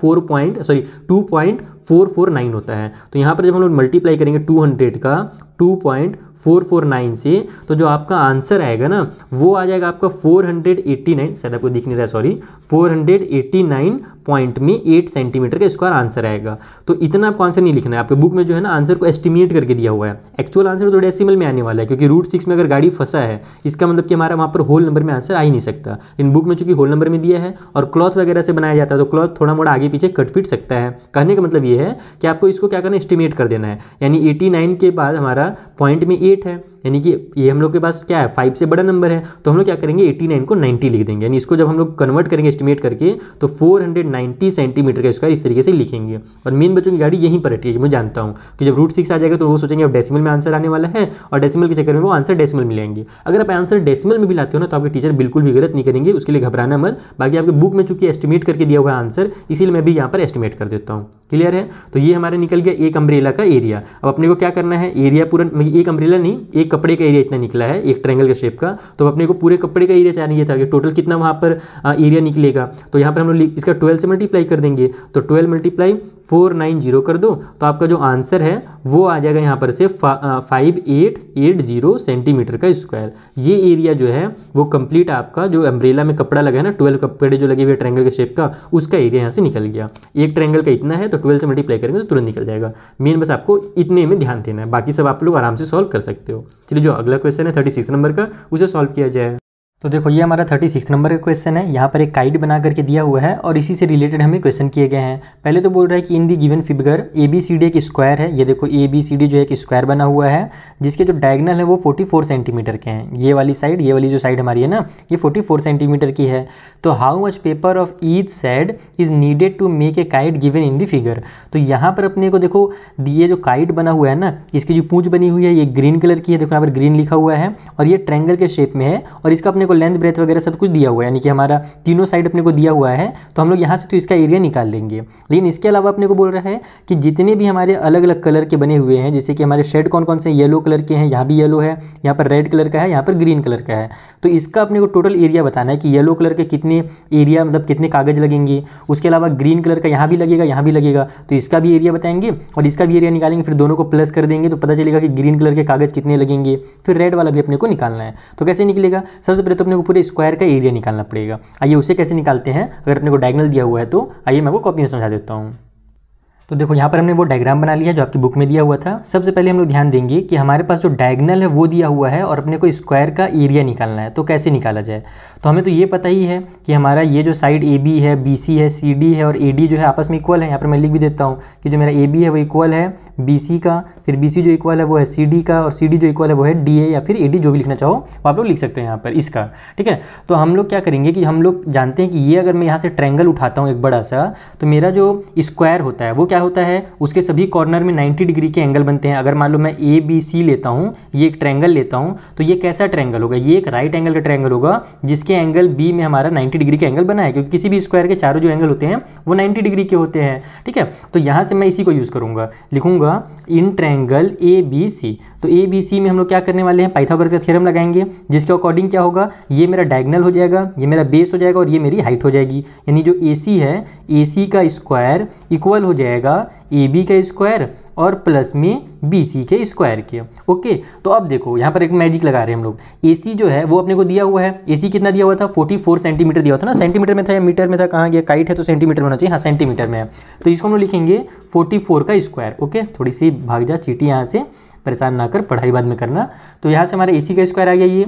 2.4 2.449 होता है। तो यहाँ पर जब हम लोग मल्टीप्लाई करेंगे 200 का 2.449 से, तो जो आपका आंसर आएगा ना वो आ जाएगा आपका 489, शायद आपको दिख नहीं रहा, सॉरी, 489.8 सेंटीमीटर का स्क्वायर आंसर आएगा। तो इतना आपको आंसर नहीं लिखना है, आपके बुक में जो है ना आंसर को एस्टिमेट करके दिया हुआ है। एक्चुअल आंसर तो डेसिमल में आने वाला है, क्योंकि √6 में अगर गाड़ी फंसा है इसका मतलब कि हमारा वहाँ पर होल नंबर में आंसर आ ही नहीं सकता। इन बुक में चूंकि होल नंबर में दिया है और क्लॉथ वगैरह से बनाया जाता है, तो क्लॉथ थोड़ा मोड़ा आगे पीछे कट पीट सकता है। कहने का मतलब ये है कि आपको इसको क्या करना है, एस्टिमेट कर देना है। यानी 89 के बाद हमारा पॉइंट में 8 है, यानी कि ये हम लोग के पास क्या है, 5 से बड़ा नंबर है, तो हम लोग क्या करेंगे 89 को 90 लिख देंगे। यानी इसको जब हम लोग कन्वर्ट करेंगे एस्टिमेट करके तो 490 सेंटीमीटर का स्क्वायर इस तरीके से लिखेंगे। और मेन बच्चों की गाड़ी यहीं पर अटकेगी, मैं जानता हूँ कि जब √6 आ जाएगा तो वो सोचेंगे अब डेसिमल में आंसर आने वाला है, और डेसिमल के चक्कर में वो आंसर डेसिमल में लेंगे। अगर आप आंसर डेसिमल में भी लाते हो ना तो आपके टीचर बिल्कुल भी गलत नहीं करेंगे, उसके लिए घबराना मत। बाकी आपके बुक में चूंकि एस्टिमेट करके दिया हुआ है आंसर, इसीलिए मैं भी यहाँ पर एस्टिमेट कर देता हूँ। क्लियर है? तो ये हमारे निकल गया एक अम्ब्रेला का एरिया। अब अपने को क्या करना है, एरिया पूरा, एक अम्ब्रेला नहीं, एक कपड़े का एरिया इतना निकला है एक ट्रायंगल के शेप का, तो अपने को पूरे कपड़े का एरिया चाहिए था कि टोटल कितना वहाँ पर एरिया निकलेगा। तो यहाँ पर हम लोग इसका 12 से मल्टीप्लाई कर देंगे, तो 12 × 490 कर दो, तो आपका जो आंसर है वो आ जाएगा यहाँ पर से 5880 सेंटीमीटर का स्क्वायर। ये एरिया जो है वो कंप्लीट आपका जो अम्ब्रेला में कपड़ा लगा है ना, 12 कपड़े जो लगे हुए ट्रायंगल के शेप का, उसका एरिया यहाँ से निकल गया। एक ट्रायंगल का इतना है, तो 12 से मल्टीप्लाई करेंगे तो तुरंत निकल जाएगा। मेन बस आपको इतने में ध्यान देना है, बाकी सब आप लोग आराम से सॉल्व कर सकते हो। चलिए जो अगला क्वेश्चन है 36 नंबर का, उसे सॉल्व किया जाए। तो देखो ये हमारा 36 नंबर का क्वेश्चन है। यहाँ पर एक काइट बना करके दिया हुआ है और इसी से रिलेटेड हमें क्वेश्चन किए गए हैं। पहले तो बोल रहा है कि इन दी गिवन फिगर ABCD एक स्क्वायर है। ये देखो ABCD जो है एक स्क्वायर बना हुआ है, जिसके जो डायगनल है वो 44 सेंटीमीटर के हैं। ये वाली साइड, ये वाली जो साइड हमारी है ना, ये 44 सेंटीमीटर की है। तो how much paper of each side is needed to make a kite given in the figure. तो यहाँ पर अपने को देखो ये जो काइट बना हुआ है ना, इसकी जो पूंछ बनी हुई है ये ग्रीन कलर की है, देखो यहाँ पर ग्रीन लिखा हुआ है, और ये ट्रायंगल के शेप में है, और इसका अपने को लेंथ ब्रेथ वगैरह सब कुछ दिया हुआ है, यानी कि हमारा तीनों साइड अपने को दिया हुआ है। तो हम लोग यहाँ से तो इसका एरिया निकाल लेंगे। लेकिन इसके अलावा अपने को बोल रहा है कि जितने भी हमारे अलग अलग कलर के बने हुए हैं, जैसे कि हमारे शेड कौन कौन से येलो कलर के हैं, यहाँ भी येलो है, यहाँ पर रेड कलर का है, यहाँ पर ग्रीन कलर का है, तो इसका अपने को टोटल एरिया बताना है कि येलो कलर के कितने एरिया, मतलब कितने कागज लगेंगे। उसके अलावा ग्रीन कलर का यहाँ भी लगेगा, यहाँ भी लगेगा, तो इसका भी एरिया बताएंगे और इसका भी एरिया निकालेंगे। फिर दोनों को प्लस कर देंगे तो पता चलेगा कि ग्रीन कलर के कागज कितने लगेंगे। फिर रेड वाला भी अपने को निकालना है। तो कैसे निकलेगा, सबसे पहले तो अपने को पूरे स्क्वायर का एरिया निकालना पड़ेगा। आइए उसे कैसे निकालते हैं, अगर अपने को डायगोनल दिया हुआ है तो आइए मैं आपको कॉपी में समझा देता हूँ। तो देखो यहाँ पर हमने वो डायग्राम बना लिया जो आपकी बुक में दिया हुआ था। सबसे पहले हम लोग ध्यान देंगे कि हमारे पास जो डायगोनल है वो दिया हुआ है और अपने को स्क्वायर का एरिया निकालना है। तो कैसे निकाला जाए, तो हमें तो ये पता ही है कि हमारा ये जो साइड AB है, BC है, CD है और AD जो है आपस में इक्वल है। यहाँ पर मैं लिख भी देता हूँ कि जो मेरा AB है वो इक्वल है BC का, फिर BC जो इक्वल है वो है CD का, और CD जो इक्वल है वो है DA या फिर AD, जो भी लिखना चाहो वो आप लोग लिख सकते हैं यहाँ पर इसका। ठीक है, तो हम लोग क्या करेंगे कि हम लोग जानते हैं कि ये अगर मैं यहाँ से ट्रायंगल उठाता हूँ एक बड़ा सा, तो मेरा जो स्क्वायर होता है वो क्या होता है, उसके सभी कॉर्नर में 90 डिग्री के एंगल बनते हैं। अगर मान लो मैं ABC लेता हूँ, ये एक ट्रायंगल लेता हूँ, तो ये कैसा ट्रायंगल होगा, ये एक राइट एंगल का ट्रायंगल होगा जिसके एंगल B में हमारा 90 डिग्री का एंगल बना है, क्योंकि किसी भी स्क्वायर के चारों जो एंगल होते हैं वो 90 डिग्री के होते हैं। ठीक है, तो यहाँ से मैं इसी को यूज़ करूँगा, लिखूँगा इन ट्रायंगल ABC। तो ABC में हम लोग क्या करने वाले हैं, पाइथागोरस का थ्योरम लगाएंगे, जिसके अकॉर्डिंग क्या होगा, ये मेरा डायगोनल हो जाएगा, ये मेरा बेस हो जाएगा और ये मेरी हाइट हो जाएगी। यानी जो AC है, AC का स्क्वायर इक्वल हो जाएगा AB का स्क्वायर और प्लस में BC के स्क्वायर के। ओके, तो अब देखो यहाँ पर एक मैजिक लगा रहे हैं हम लोग। AC जो है वो अपने को दिया हुआ है, AC कितना दिया हुआ था, 44 सेंटीमीटर दिया हुआ था ना, सेंटीमीटर में था या मीटर में था, कहाँ गया, काइट है तो सेंटीमीटर में होना चाहिए, हाँ सेंटीमीटर में है, तो इसको हम लोग लिखेंगे 44 का स्क्वायर। ओके, थोड़ी सी भाग जा चीटी यहाँ से, परेशान ना कर, पढ़ाई बाद में करना। तो यहाँ से हमारा AC का स्क्वायर आ गया ये।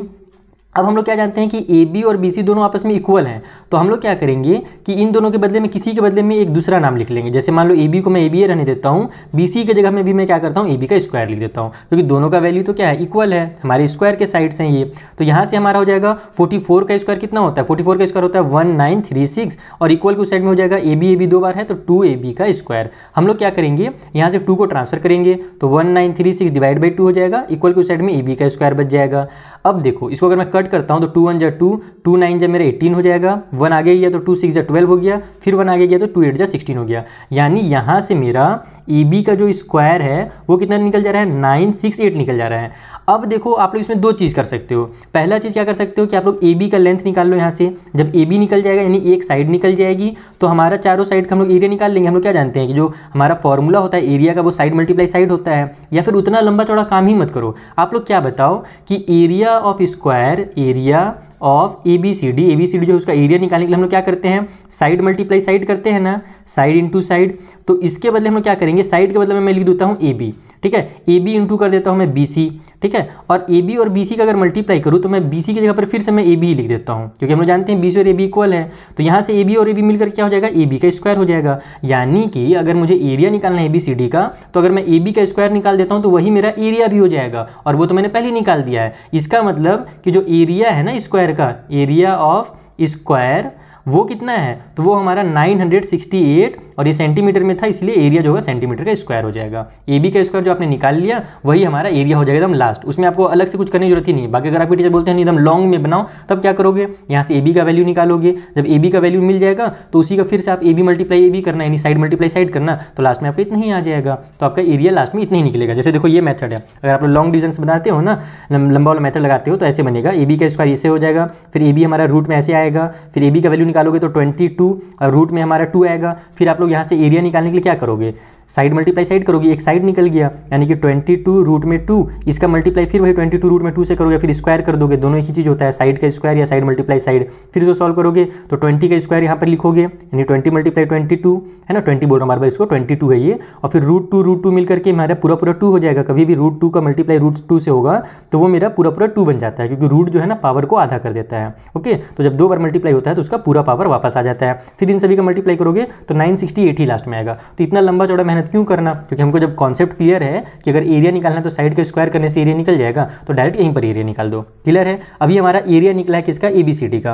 अब हम लोग क्या जानते हैं कि AB और BC दोनों आपस में इक्वल हैं, तो हम लोग क्या करेंगे कि इन दोनों के बदले में किसी के बदले में एक दूसरा नाम लिख लेंगे। जैसे मान लो AB को मैं ABA रहने देता हूँ, BC की जगह में भी मैं क्या करता हूँ, AB का स्क्वायर लिख देता हूँ, क्योंकि दोनों का वैल्यू तो क्या है, इक्वल है, हमारे स्क्वायर के साइड्स हैं ये। तो यहाँ से हमारा हो जाएगा 44 का स्क्वायर कितना होता है, 44 का स्क्वायर होता है 1936, और इक्वल के उस साइड में हो जाएगा AB दो बार है तो 2AB का स्क्वायर। हम लोग क्या करेंगे, यहाँ से 2 को ट्रांसफर करेंगे तो 1936 डिवाइड बाई 2 हो जाएगा, इक्वल के उस साइड में AB का स्क्वायर बच जाएगा। अब देखो इसको अगर मैं कट करता हूँ तो 2 1 जा 2, 2 9 जा मेरा 18 हो जाएगा, 1 आगे गया तो 2 6 जा 12 हो गया, फिर 1 आगे गया तो 2 8 जा 16 हो गया। यानी यहाँ से मेरा ए बी का जो स्क्वायर है वो कितना निकल जा रहा है, 968 निकल जा रहा है। अब देखो आप लोग इसमें दो चीज़ कर सकते हो। पहला चीज़ क्या कर सकते हो कि आप लोग ए बी का लेंथ निकाल लो यहाँ से। जब ए बी निकल जाएगा यानी एक साइड निकल जाएगी तो हमारा चारों साइड का हम लोग एरिया निकाल लेंगे। हम लोग क्या जानते हैं कि जो हमारा फॉर्मूला होता है एरिया का वो साइड मल्टीप्लाई साइड होता है। या फिर उतना लंबा चौड़ा काम ही मत करो, आप लोग क्या बताओ कि area of square, area of A B C D जो उसका एरिया निकालने के लिए हम लोग क्या करते हैं, साइड मल्टीप्लाई साइड करते हैं ना, साइड इंटू साइड। तो इसके बदले हम लोग क्या करेंगे, साइड के बदले में मैं लिख देता हूँ ए बी, ठीक है, ए बी इंटू कर देता हूँ मैं बी सी, ठीक है। और ए बी और बी सी का अगर मल्टीप्लाई करूँ तो मैं बी सी की जगह पर फिर से मैं ए बी लिख देता हूँ, क्योंकि हम लोग जानते हैं बी सी और ए बी इक्वल है। तो यहाँ से ए बी और ए बी मिलकर क्या हो जाएगा, ए बी का स्क्वायर हो जाएगा। यानी कि अगर मुझे एरिया निकालना है ए बी सी डी का, तो अगर मैं ए बी का स्क्वायर निकाल देता हूँ तो वही मेरा एरिया भी हो जाएगा, और वो तो मैंने पहले निकाल दिया है। इसका मतलब कि जो एरिया है ना स्क्वायर का, एरिया ऑफ स्क्वायर वो कितना है, तो वो हमारा 968, और ये सेंटीमीटर में था इसलिए एरिया जो होगा सेंटीमीटर का स्क्वायर हो जाएगा। ए बी का स्क्वायर जो आपने निकाल लिया वही हमारा एरिया हो जाएगा एकदम लास्ट। उसमें आपको अलग से कुछ करने की जरूरत ही नहीं है। बाकी अगर आपके टीचर बोलते हैं एकदम लॉन्ग में बनाओ, तब क्या करोगे, यहाँ से ए बी का वैल्यू निकालोगे। जब ए बी का वैल्यू मिल जाएगा तो उसी का फिर से आप A B multiply A B करना, यानी साइड मल्टीप्लाई साइड करना, तो लास्ट में आपका इतना ही आ जाएगा। तो आपका एरिया लास्ट में इतना ही निकलेगा। जैसे देखो ये मेथड है, अगर आप लॉन्ग डिविजन बनाते हो ना, लंबा वाला मेथड लगाते हो तो ऐसे बनेगा, ए बी का स्क्वायर ऐसे हो जाएगा, फिर ए बी हमारा रूट में ऐसे आएगा, फिर ए बी का वैल्यू निकालोगे तो 22 और रूट में हमारा 2 आएगा। फिर आप लोग यहाँ से एरिया निकालने के लिए क्या करोगे, साइड मल्टीप्लाई साइड करोगे, एक साइड निकल गया यानी कि 22 रूट में 2, इसका मल्टीप्लाई फिर वही 22 रूट में 2 से करोगे, फिर स्क्वायर कर दोगे। दोनों एक ही चीज़ होता है, साइड का स्क्वायर या साइड मल्टीप्लाई साइड। फिर जो सॉल्व करोगे तो 20 का स्क्वायर यहाँ पर लिखोगे, यानी 20 मल्टीप्लाई 22 है ना, 20 बोल रहा हूँ बार बार इसको, 22 है ये, और फिर रूट टू मिल करके हमारा पूरा 2 हो जाएगा। कभी भी रूट 2 का मल्टीप्लाई रूट 2 से होगा तो वो मेरा पूरा 2 बन जाता है, क्योंकि रूट जो है ना पावर को आधा कर देता है। ओके, तो जब 2 बार मल्टीप्लाई होता है तो उसका पूरा पावर वापस आ जाता है। फिर इन सभी का मल्टीप्लाई करोगे तो 968 ही लास्ट में आएगा। तो इतना लंबा चौड़ा मेहनत क्यों करना, क्योंकि हमको जब कॉन्सेप्ट क्लियर है कि अगर एरिया निकालना है तो साइड का स्क्वायर करने से एरिया निकल जाएगा, तो डायरेक्ट यहीं पर एरिया निकाल दो। क्लियर है। अभी हमारा एरिया निकला है किसका, ए बी सी डी का।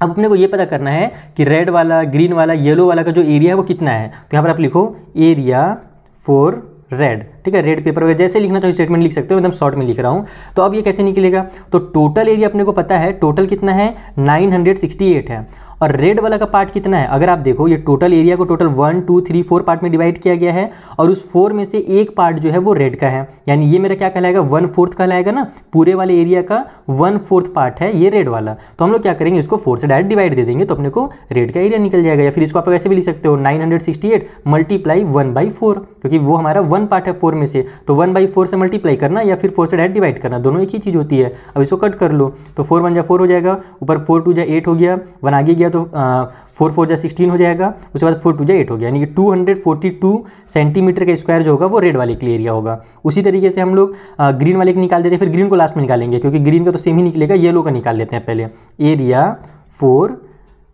अब अपने को ये पता करना है कि रेड वाला, ग्रीन वाला, येलो वाला का जो एरिया है वो कितना है। तो यहाँ पर आप लिखो एरिया फॉर रेड, ठीक है। रेड पेपर वगैरह जैसे लिखना चाहिए स्टेटमेंट लिख सकते हो, एकदम शॉर्ट में लिख रहा हूँ। तो अब ये कैसे निकलेगा, तो टोटल एरिया अपने को पता है, टोटल कितना है 968 है, और रेड वाला का पार्ट कितना है। अगर आप देखो ये टोटल एरिया को टोटल 1 2 3 4 पार्ट में डिवाइड किया गया है, और उस 4 में से एक पार्ट जो है वो रेड का है, यानी ये मेरा क्या कहलाएगा, 1/4 कहलाएगा ना। पूरे वाले एरिया का 1/4 पार्ट है ये रेड वाला। तो हम लोग क्या करेंगे, इसको 4 से डायरेक्ट डिवाइड दे देंगे तो अपने को रेड का एरिया निकल जाएगा। या फिर इसको आप ऐसे भी लिख सकते हो 968 मल्टीप्लाई 1/4, क्योंकि वो हमारा 1 पार्ट है 4 में से, तो 1/4 से मल्टीप्लाई करना या फिर 4 से डायरेक्ट डिवाइड करना, दोनों एक ही चीज़ होती है। अब इसको कट कर लो तो 4 1 जा 4 हो जाएगा, ऊपर 4 2 जा 8 हो गया, 1 आगे गया तो 4 4 जा 16 हो जाएगा, उसके बाद 4 2 जा 8 हो गया, यानी कि 242 सेंटीमीटर का स्क्वायर जो होगा वो रेड वाले के लिए एरिया होगा। उसी तरीके से हम लोग ग्रीन वाले के निकाल देते हैं, फिर ग्रीन को लास्ट में निकालेंगे, क्योंकि ग्रीन का तो सेम ही निकलेगा। येलो का निकाल लेते हैं पहले, एरिया फॉर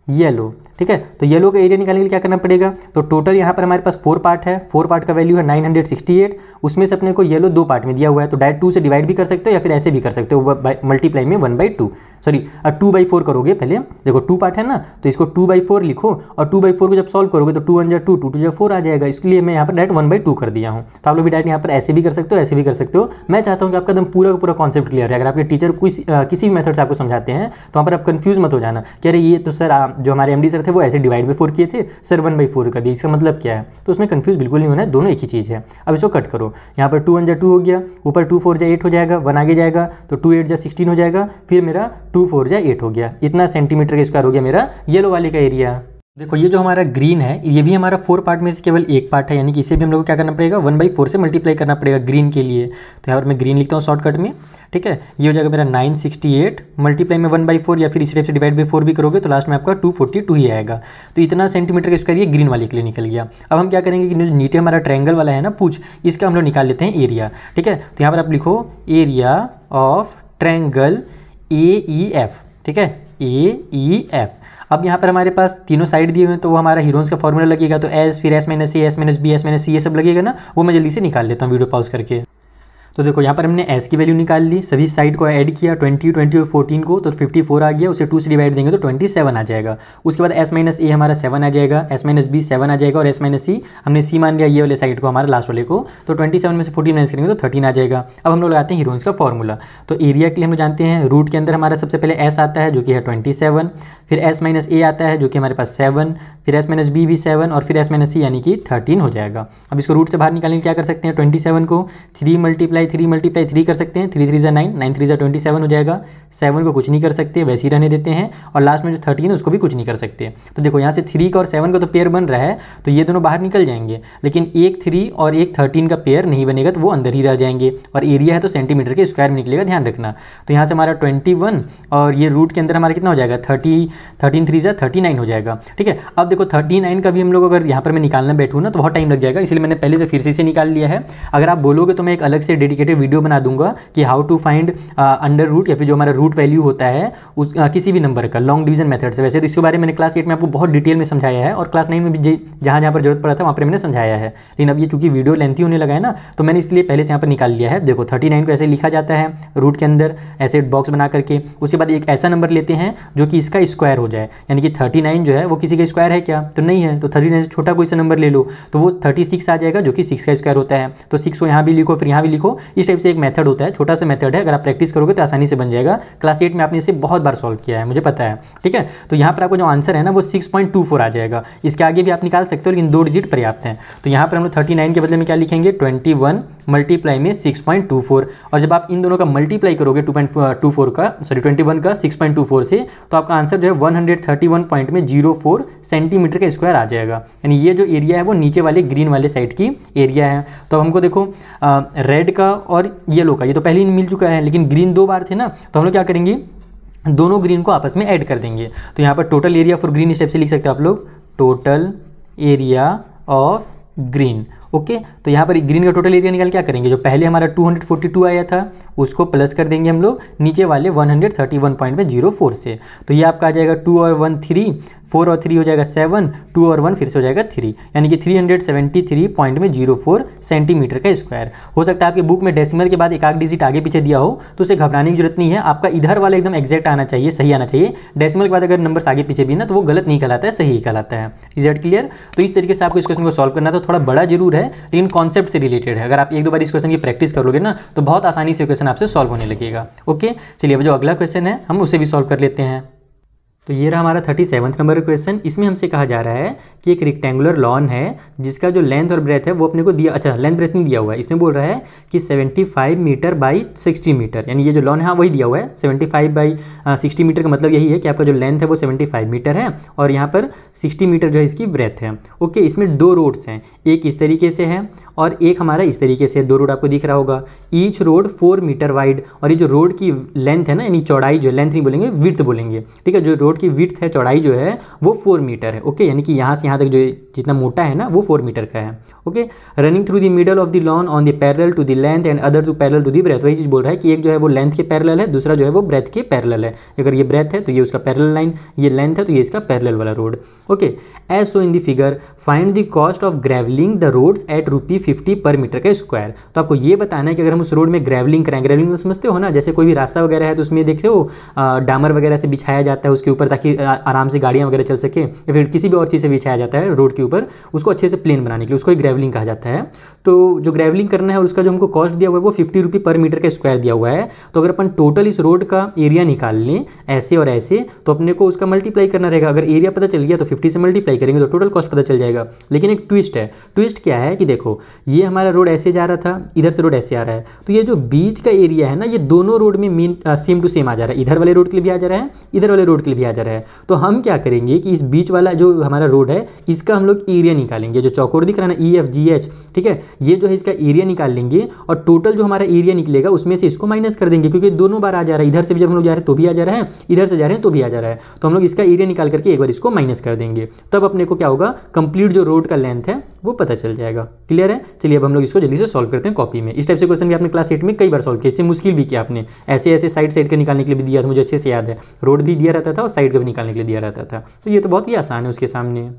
येलो, ठीक है। तो येलो का एरिया निकालने के लिए क्या करना पड़ेगा, तो टोटल यहाँ पर हमारे पास 4 पार्ट है, 4 पार्ट का वैल्यू है 968, उसमें से अपने को येलो 2 पार्ट में दिया हुआ है, तो डायरेक्ट 2 से डिवाइड भी कर सकते हो या फिर ऐसे भी कर सकते हो, मल्टीप्लाई में 1/2, सॉरी 2/4 करोगे। पहले देखो 2 पार्ट है ना, तो इसको 2/4 लिखो, और 2/4 को जब सॉल्व करोगे तो 2 1 जा 2 2 2 जा 4 आ जाएगा। इसलिए मैं यहाँ पर डायरेक्ट 1/2 कर दिया हूँ। तो आप लोग भी डायरेक्ट यहाँ पर ऐसे भी कर सकते हो, ऐसे भी कर सकते हो। मैं चाहता हूँ कि आपका एकदम पूरा का पूरा कॉन्सेप्ट क्लियर है। अगर आपके टीचर किसी भी मेथड से आपको समझाते हैं तो वहाँ पर आप कन्फ्यूज मत हो जाना कि अरे ये तो सर जो हमारे MD सर थे वो ऐसे डिवाइड बाई 4 किए थे, सर 1/4 कर दिए, इसका मतलब क्या है। तो उसमें कंफ्यूज बिल्कुल नहीं होना है, दोनों एक ही चीज़ है। अब इसको कट करो, यहाँ पर 2 1 जा 2 हो गया, ऊपर 2 4 जा 8 हो जाएगा, 1 आगे जाएगा तो 2 8 जा 16 हो जाएगा, फिर मेरा 2 4 जा 8 हो गया। इतना सेंटीमीटर का स्क्वायर हो गया मेरा येलो वाले का एरिया। देखो ये जो हमारा ग्रीन है ये भी हमारा 4 पार्ट में से केवल एक पार्ट है, यानी कि इसे भी हम लोग को क्या करना पड़ेगा, 1/4 से मल्टीप्लाई करना पड़ेगा ग्रीन के लिए। तो यहाँ पर मैं ग्रीन लिखता हूँ शॉर्टकट में, ठीक है। ये हो जाएगा मेरा 968 मल्टीप्लाई में 1/4, या फिर इस टाइप से डिवाइड बाई 4 भी करोगे तो लास्ट में आपका 242 ही आएगा। तो इतना सेंटीमीटर का स्क्वायर ये ग्रीन वाले के लिए निकल गया। अब हम क्या करेंगे कि नीचे हमारा ट्रायंगल वाला है ना पूछ, इसका हम लोग निकाल लेते हैं एरिया, ठीक है। तो यहाँ पर आप लिखो एरिया ऑफ ट्रायंगल AEF, ठीक है, AEF। अब यहाँ पर हमारे पास तीनों साइड दिए हुए हैं तो वो हमारा हीरोन्स का फॉर्मूला लगेगा, तो एस फिर S - A S - B S - C ये सब लगेगा ना, वो मैं जल्दी से निकाल लेता हूँ वीडियो पॉज करके। तो देखो यहाँ पर हमने s की वैल्यू निकाल ली, सभी साइड को ऐड किया 20, 20 और 14 को, तो 54 आ गया, उसे 2 से डिवाइड देंगे तो 27 आ जाएगा। उसके बाद s माइनस ए हमारा 7 आ जाएगा, s माइनस बी 7 आ जाएगा और s माइनस सी हमने c मान लिया ये वाले साइड को हमारा लास्ट वाले को, तो 27 में से 14 माइनस करेंगे तो 13 आ जाएगा। अब हम लोग लगाते हैं हीरोइंस का फॉर्मूला। तो एरिया के लिए हम जानते हैं रूट के अंदर हमारा सबसे पहले s आता है जो कि है 27, फिर s माइनस ए आता है जो कि हमारे पास 7, फिर s माइनस बी भी 7 और फिर s माइनस सी यानी कि 13 हो जाएगा। अब इसको रूट से बाहर निकालने के क्या कर सकते हैं, 27 को 3 मल्टीप्लाई 3 कर सकते हैं, 3 3 जा 9, 9 3 जा 27 हो जाएगा। 7 को कुछ नहीं कर सकते, वैसे ही रहने देते हैं, और लास्ट में जो 13 है उसको भी कुछ नहीं कर सकते। तो देखो यहाँ से 3 का और 7 का तो पेयर बन रहा है, तो ये दोनों बाहर निकल जाएंगे, लेकिन एक 3 और एक 13 का पेयर नहीं बनेगा, तो वो अंदर ही रह जाएंगे। और एरिया है तो सेंटीमीटर के स्क्वायर में निकलेगा, ध्यान रखना। तो यहाँ से हमारा 21 और ये रूट के अंदर हमारा कितना हो जाएगा, 13 3 जा 39 हो जाएगा। ठीक है, अब देखो 39 का भी हम लोग अगर यहाँ पर मैं निकालना बैठूँ ना तो बहुत टाइम लग जाएगा, इसलिए मैंने पहले से फिर से इसे निकाल लिया है। अगर आप बोलोगे तो मैं एक अलग से डेडिकेटेड वीडियो बना दूंगा कि how to find under root या फिर जो हमारा रूट वैल्यू होता है उस किसी भी नंबर का लॉन्ग डिवीजन मेथड से। वैसे तो इसके बारे में मैंने क्लास 8 में आपको बहुत डिटेल में समझाया है और क्लास 9 में भी जहाँ जहाँ पर जरूरत पड़ा था वहाँ पर मैंने समझाया है, लेकिन अब ये चूंकि वीडियो लेंथी होने लगा है ना, तो मैंने इसलिए पहले से यहाँ पर निकाल लिया है। देखो 39 को ऐसे लिखा जाता है रूट के अंदर ऐसे बॉक्स बना करके, उसके बाद एक ऐसा नंबर लेते हैं जो कि इसका स्क्वायर हो जाए, यानी कि 39 जो है वो किसी का स्क्वायर है क्या, तो नहीं है, तो 39 से छोटा कोई सा नंबर ले लो तो वो 36 आ जाएगा जो कि 6 का स्क्वायर होता है। तो 6 को यहाँ भी लिखो फिर यहाँ भी लिखो, इस टाइप से एक मेथड होता है, छोटा सा मेथड है, अगर आप प्रैक्टिस करोगे तो आसानी से बन जाएगा। क्लास 8 में आपने इसे बहुत बार सॉल्व किया है, मुझे पता है। ठीक है, तो यहाँ पर आपको जो आंसर है ना वो 6.24 आ जाएगा। इसके आगे भी आप निकाल सकते हो लेकिन 2 डिजिट पर्याप्त हैं। तो यहाँ पर हम लोग 39 के बदले में क्या लिखेंगे, 21 मल्टीप्लाई में 6.24, और जब आप इन दोनों का मल्टीप्लाई करोगे 2.24 का, सॉरी 21 का 6.24 से, तो आपका आंसर जो है 131.04 सेंटीमीटर का स्क्वायर आ जाएगा। यानी ये जो एरिया है वो नीचे वाले ग्रीन वाले साइड की एरिया है। तो अब हमको देखो रेड का और येलो का ये तो पहले ही मिल चुका है, लेकिन ग्रीन 2 बार थे ना, तो हम लोग क्या करेंगे, दोनों ग्रीन को आपस में ऐड कर देंगे। तो यहाँ पर टोटल एरिया फॉर ग्रीन इस टाइप से लिख सकते हो आप लोग, total area of green. Okay, तो यहाँ पर ग्रीन का टोटल एरिया निकाल क्या करेंगे, जो पहले हमारा 242 आया था उसको प्लस कर देंगे हम लोग नीचे वाले 131.04 से। तो ये आपका आ जाएगा 2 और 1 3, 4 और 3 हो जाएगा 7, 2 और 1 फिर से हो जाएगा 3, यानी कि 373.04 सेंटीमीटर का स्क्वायर। हो सकता है आपके बुक में डेसिमल के बाद एक आध डिजिट आगे पीछे दिया हो, तो उसे घबराने की जरूरत नहीं है, आपका इधर वाला एकदम एग्जैक्ट आना चाहिए, सही आना चाहिए। डेसिमल के बाद अगर नंबर्स आगे पीछे भी ना तो वो गलत नहीं कहलाता है, सही कहलाता है। Is that clear? तो इस तरीके से आपको इस क्वेश्चन को सॉल्व करना, तो थोड़ा बड़ा जरूर है लेकिन कॉन्सेप्ट से रिलेटेड है। अगर आप एक दो बार इस क्वेश्चन की प्रैक्टिस कर लोगे ना तो बहुत आसानी से क्वेश्चन आपसे सॉल्व होने लगेगा। ओके, चलिए अब जो अगला क्वेश्चन है हम उसे भी सॉल्व कर लेते हैं। तो ये रहा हमारा 37 नंबर का क्वेश्चन। इसमें हमसे कहा जा रहा है कि एक रेक्टेंगुलर लॉन है जिसका जो लेंथ और ब्रेथ है वो अपने को दिया, अच्छा लेंथ ब्रेथ नहीं दिया हुआ है, इसमें बोल रहा है कि 75 मीटर बाई 60 मीटर, यानी ये जो लॉन है हाँ वही दिया हुआ है। 75 बाई 60 मीटर का मतलब यही है कि आपका जो लेंथ है वो 75 मीटर है और यहाँ पर 60 मीटर जो है इसकी ब्रेथ है। ओके, इसमें 2 रोड्स हैं, एक इस तरीके से है और एक हमारा इस तरीके से, 2 रोड आपको दिख रहा होगा। ईच रोड 4 मीटर वाइड, और ये जो रोड की लेंथ है ना, यानी चौड़ाई जो लेंथ नहीं बोलेंगे विड्थ बोलेंगे, ठीक है, जो रोड की विड्थ है चौड़ाई जो है वो 4 मीटर है। ओके, यानी कि यहाँ से यहाँ तक जो जितना मोटा है ना वो 4 मीटर का है। Okay, running through the middle of the lawn on the parallel to the length and other two parallel to the breadth. वही चीज बोल रहा है कि एक जो है वो लेंथ के पैरेलल है, दूसरा जो है वो ब्रेथ के पैरेलल है। अगर ये ब्रेथ है तो ये उसका पैरेलल लाइन, ये लेंथ है तो ये इसका पैरेलल वाला road. Okay, as so in the figure find the cost of gravelling the roads at ₹50 per metre का स्क्वायर। तो आपको ये बताना है कि अगर हम उस रोड में ग्रेवलिंग कराएं, ग्रेवलिंग समझते हो ना, जैसे कोई भी रास्ता वगैरह है तो उसमें देखते हो डामर वगैरह से बिछाया जाता है उसके ऊपर ताकि आराम से गाड़ियाँ वगैरह चल सके, या फिर किसी भी और चीज़ से बिछाया जाता है रोड के ऊपर, उसको अच्छे से प्लेन बनाने के लिए, उसको ग्रेवलिंग कहा जाता है। तो जो ग्रेवलिंग करना है उसका जो हमको कॉस्ट दिया हुआ है वो ₹50 पर मीटर का स्क्वायर दिया हुआ है। तो अगर अपन टोटल इस रोड का एरिया निकाल लें ऐसे और ऐसे, तो अपने को उसका मल्टीप्लाई करना रहेगा। अगर एरिया पता चल गया तो 50 से मल्टीप्लाई करेंगे तो टोटल कॉस्ट पता चल जाएगा। लेकिन एक ट्विस्ट है, ट्विस्ट क्या है कि देखो ये हमारा रोड ऐसे जा रहा था, इधर से रोड ऐसे आ रहा है, तो ये जो बीच का एरिया है ना ये दोनों रोड में मीन सेम टू सेम आ जा रहा है, इधर वाले रोड के लिए भी आ जा रहा है, इधर वाले रोड के लिए भी आ जा रहा है। तो हम क्या करेंगे कि इस बीच वाला जो हमारा रोड है इसका हम लोग एरिया निकालेंगे, जो चौकोर दिख रहा है ना EFGH, ठीक है, ये जो है इसका एरिया निकाल लेंगे और टोटल जो हमारा एरिया निकलेगा उसमें से इसको माइनस कर देंगे, क्योंकि दोनों बार आ जा रहा है, इधर से भी जब हम लोग जा रहे हैं तो भी आ जा रहा है, इधर से जा रहे हैं तो भी आ जा रहा है, तो हम लोग इसका एरिया निकाल करके एक बार इसको माइनस कर देंगे, तब अपने को क्या होगा, कंप्लीट जो रोड का लेंथ है वो पता चल जाएगा। क्लियर है? चलिए अब हम लोग इसको जल्दी से सॉल्व करते हैं कॉपी में। इस टाइप से क्वेश्चन भी आपने क्लास 8 में कई बार सॉल्व किया, इससे मुश्किल भी किया आपने, ऐसे ऐसे साइड साइड के निकालने के लिए भी दिया था, मुझे अच्छे से याद है, रोड भी दिया रहता था और साइड का भी निकालने के लिए दिया रहता था, तो ये तो बहुत ही आसान है उसके सामने।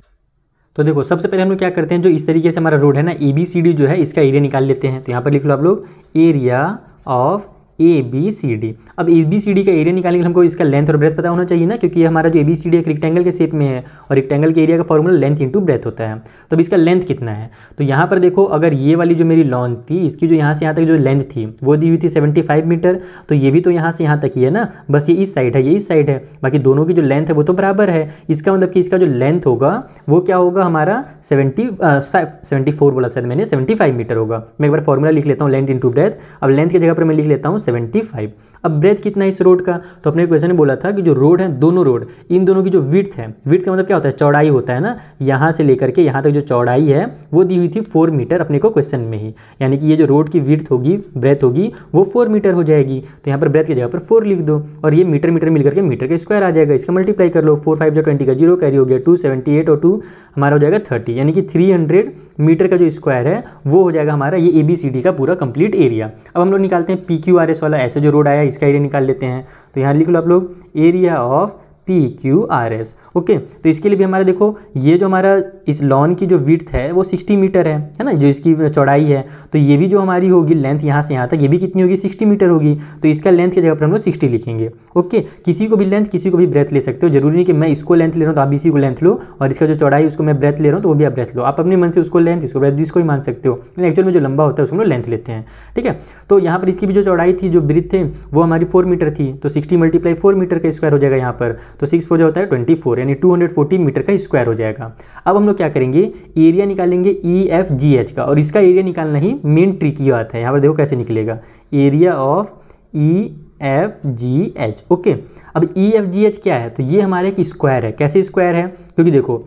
तो देखो सबसे पहले हम लोग क्या करते हैं, जो इस तरीके से हमारा रोड है ना ABCD जो है इसका एरिया निकाल लेते हैं। तो यहाँ पर लिख लो आप लोग एरिया ऑफ ABCD। अब ABCD का एरिया निकालने के लिए हमको इसका लेंथ और ब्रेथ पता होना चाहिए ना, क्योंकि ये हमारा जो ABCD एक रेक्टेंगल के शेप में है और रेक्टेंगल के एरिया का फॉर्मूला लेंथ इंटू ब्रेथ होता है। तो अब इसका लेंथ कितना है, तो यहाँ पर देखो अगर ये वाली जो मेरी लॉन थी इसकी जो यहाँ से यहाँ तक जो लेंथ थी वो दी हुई थी 75 मीटर, तो ये भी तो यहाँ से यहाँ तक ही है ना, बस ये इस साइड है ये इस साइड है, बाकी दोनों की जो लेंथ है वो तो बराबर है। इसका मतलब कि इसका जो लेंथ होगा वो क्या होगा हमारा 74 बोला शायद मैंने, 75 मीटर होगा। मैं एक बार फॉर्मूला लिख लेता हूँ लेंथ इंटू ब्रेथ। अब लेंथ की जगह पर मैं लिख लेता हूँ 75। अब ब्रेथ कितना है इस रोड का, तो अपने क्वेश्चन में बोला था कि जो रोड है दोनों रोड इन दोनों की जो विड्थ है, विड्थ का मतलब क्या होता है चौड़ाई होता है ना, यहाँ से लेकर के यहाँ तक जो चौड़ाई है वो दी हुई थी 4 मीटर अपने को क्वेश्चन में ही, यानी कि ये जो रोड की विड्थ होगी ब्रेथ होगी वो 4 मीटर हो जाएगी। तो यहाँ पर ब्रेथ की जगह पर 4 लिख दो और ये मीटर मीटर मिल करके मीटर का स्क्वायर आ जाएगा, इसका मल्टीप्लाई कर लो, 4 5 20 का 0 कैरी हो गया 278 और 2 हमारा हो जाएगा 30, यानी कि 300 मीटर का जो स्क्वायर है वो हो जाएगा हमारा ये ABCD का पूरा कंप्लीट एरिया। अब हम लोग निकालते हैं PQRS वाला, ऐसे जो रोड आया इसका एरिया निकाल लेते हैं। तो यहाँ लिख लो आप लोग एरिया ऑफ PQRS। ओके, तो इसके लिए भी हमारा देखो ये जो हमारा इस लॉन की जो विड्थ है वो 60 मीटर है ना, जो इसकी चौड़ाई है, तो ये भी जो हमारी होगी लेंथ यहाँ से यहाँ तक ये भी कितनी होगी 60 मीटर होगी। तो इसका लेंथ की जगह पर हम लोग 60 लिखेंगे। ओके, किसी को भी लेंथ किसी को भी ब्रेथ ले सकते हो, जरूरी नहीं कि मैं इसको लेंथ ले रहा हूँ तो आप इसी को लेंथ लो और इसका जो चौड़ाई उसको मैं ब्रेथ ले रहा हूँ तो वो भी आप ब्रेथ लो, आप अपने मन से उसको लेंथ इसको ब्रेथ जिसको ही मान सकते हो, लेकिन एक्चुअल में जो लंबा होता है उसको हम लोग लेंथ लेते हैं। ठीक है, तो यहाँ पर इसकी भी जो चौड़ाई थी जो ब्रेथ थे वो हमारी 4 मीटर थी, तो 60 × 4 मीटर का स्क्वायर हो जाएगा यहाँ पर, तो 6 4 होता है 24, यानी 240 मीटर का स्क्वायर हो जाएगा। अब हम लोग क्या करेंगे एरिया निकालेंगे EFGH का, और इसका एरिया निकालना ही मेन ट्रिकी बात है। यहाँ पर देखो कैसे निकलेगा एरिया ऑफ EFGH। ओके, अब EFGH क्या है, तो ये हमारे एक स्क्वायर है। कैसे स्क्वायर है, क्योंकि देखो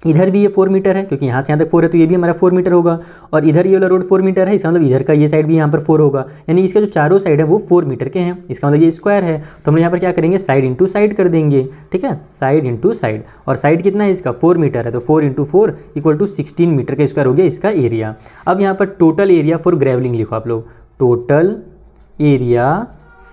इधर भी ये 4 मीटर है, क्योंकि यहाँ से यहाँ तक 4 है तो ये भी हमारा 4 मीटर होगा, और इधर ये वाला रोड 4 मीटर है, इसका मतलब इधर का ये साइड भी यहाँ पर 4 होगा, यानी इसका जो चारों साइड है वो 4 मीटर के हैं, इसका मतलब ये स्क्वायर है। तो हम यहाँ पर क्या करेंगे साइड इंटू साइड कर देंगे। ठीक है, साइड इंटू साइड, और साइड कितना है इसका 4 मीटर है, तो 4 × 4 = 16 मीटर का स्क्वायर हो गया इसका एरिया। अब यहाँ पर टोटल एरिया फॉर ग्रेवलिंग लिखो आप लोग, टोटल एरिया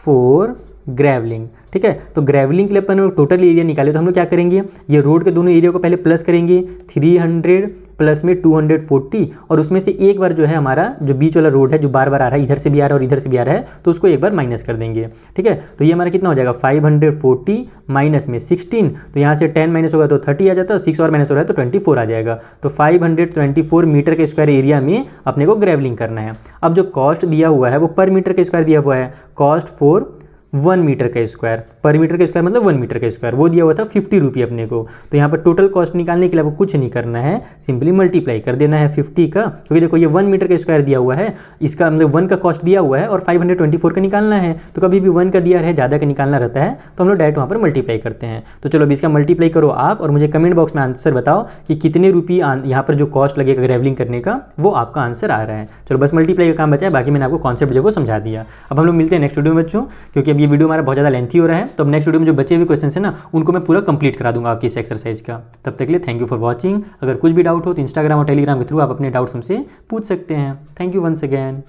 फॉर ग्रेवलिंग। ठीक है, तो ग्रेवलिंग के लिए अपन टोटल एरिया निकाले तो हम लोग क्या करेंगे, ये रोड के दोनों एरिया को पहले प्लस करेंगे, 300 प्लस में 240, और उसमें से एक बार जो है हमारा जो बीच वाला रोड है जो बार बार आ रहा है, इधर से भी आ रहा है और इधर से भी आ रहा है, तो उसको एक बार माइनस कर देंगे। ठीक है, तो ये हमारा कितना हो जाएगा 540 माइनस में 16, तो यहाँ से 10 माइनस होगा तो 30 आ जाता है, 6 और माइनस हो रहा है तो 24 आ जाएगा। तो 524 मीटर के स्क्वायर एरिया में अपने को ग्रेवलिंग करना है। अब जो कॉस्ट दिया हुआ है वो पर मीटर के स्क्वायर दिया हुआ है, कॉस्ट फॉर 1 मीटर का स्क्वायर, पर मीटर का स्क्वायर मतलब 1 मीटर का स्क्वायर, वो दिया हुआ था 50 रुपये अपने को। तो यहाँ पर टोटल कॉस्ट निकालने के लिए आपको कुछ नहीं करना है, सिंपली मल्टीप्लाई कर देना है 50 का, क्योंकि देखो ये 1 मीटर का स्क्वायर दिया हुआ है, इसका मतलब 1 का कॉस्ट दिया हुआ है और 524 का निकालना है, तो कभी भी 1 का दिया है ज़्यादा का निकालना रहता है तो हम लोग डायरेक्ट वहाँ पर मल्टीप्लाई करते हैं। तो चलो अभी इसका मल्टीप्लाई करो आप, और मुझे कमेंट बॉक्स में आंसर बताओ कि कितने रुपये यहाँ पर जो कॉस्ट लगेगा ग्रेवलिंग करने का वो आपका आंसर आ रहा है। चलो बस मल्टीप्लाई का काम बचा है, बाकी मैंने आपको कॉन्सेप्ट जो वो समझा दिया। अब हम लोग मिलते हैं नेक्स्ट वीडियो में बच्चों, क्योंकि अब ये वीडियो हमारा बहुत ज़्यादा लेंथी हो रहा है, तो अब नेक्स्ट वीडियो में जो बचे हुए क्वेश्चन है ना उनको मैं पूरा कंप्लीट करा दूंगा आपकी इस एक्सरसाइज का। तब तक के लिए थैंक यू फॉर वॉचिंग। अगर कुछ भी डाउट हो तो इंस्टाग्राम और टेलीग्राम के थ्रू आप अपने डाउट्स हमसे पूछ सकते हैं। Thank you once again.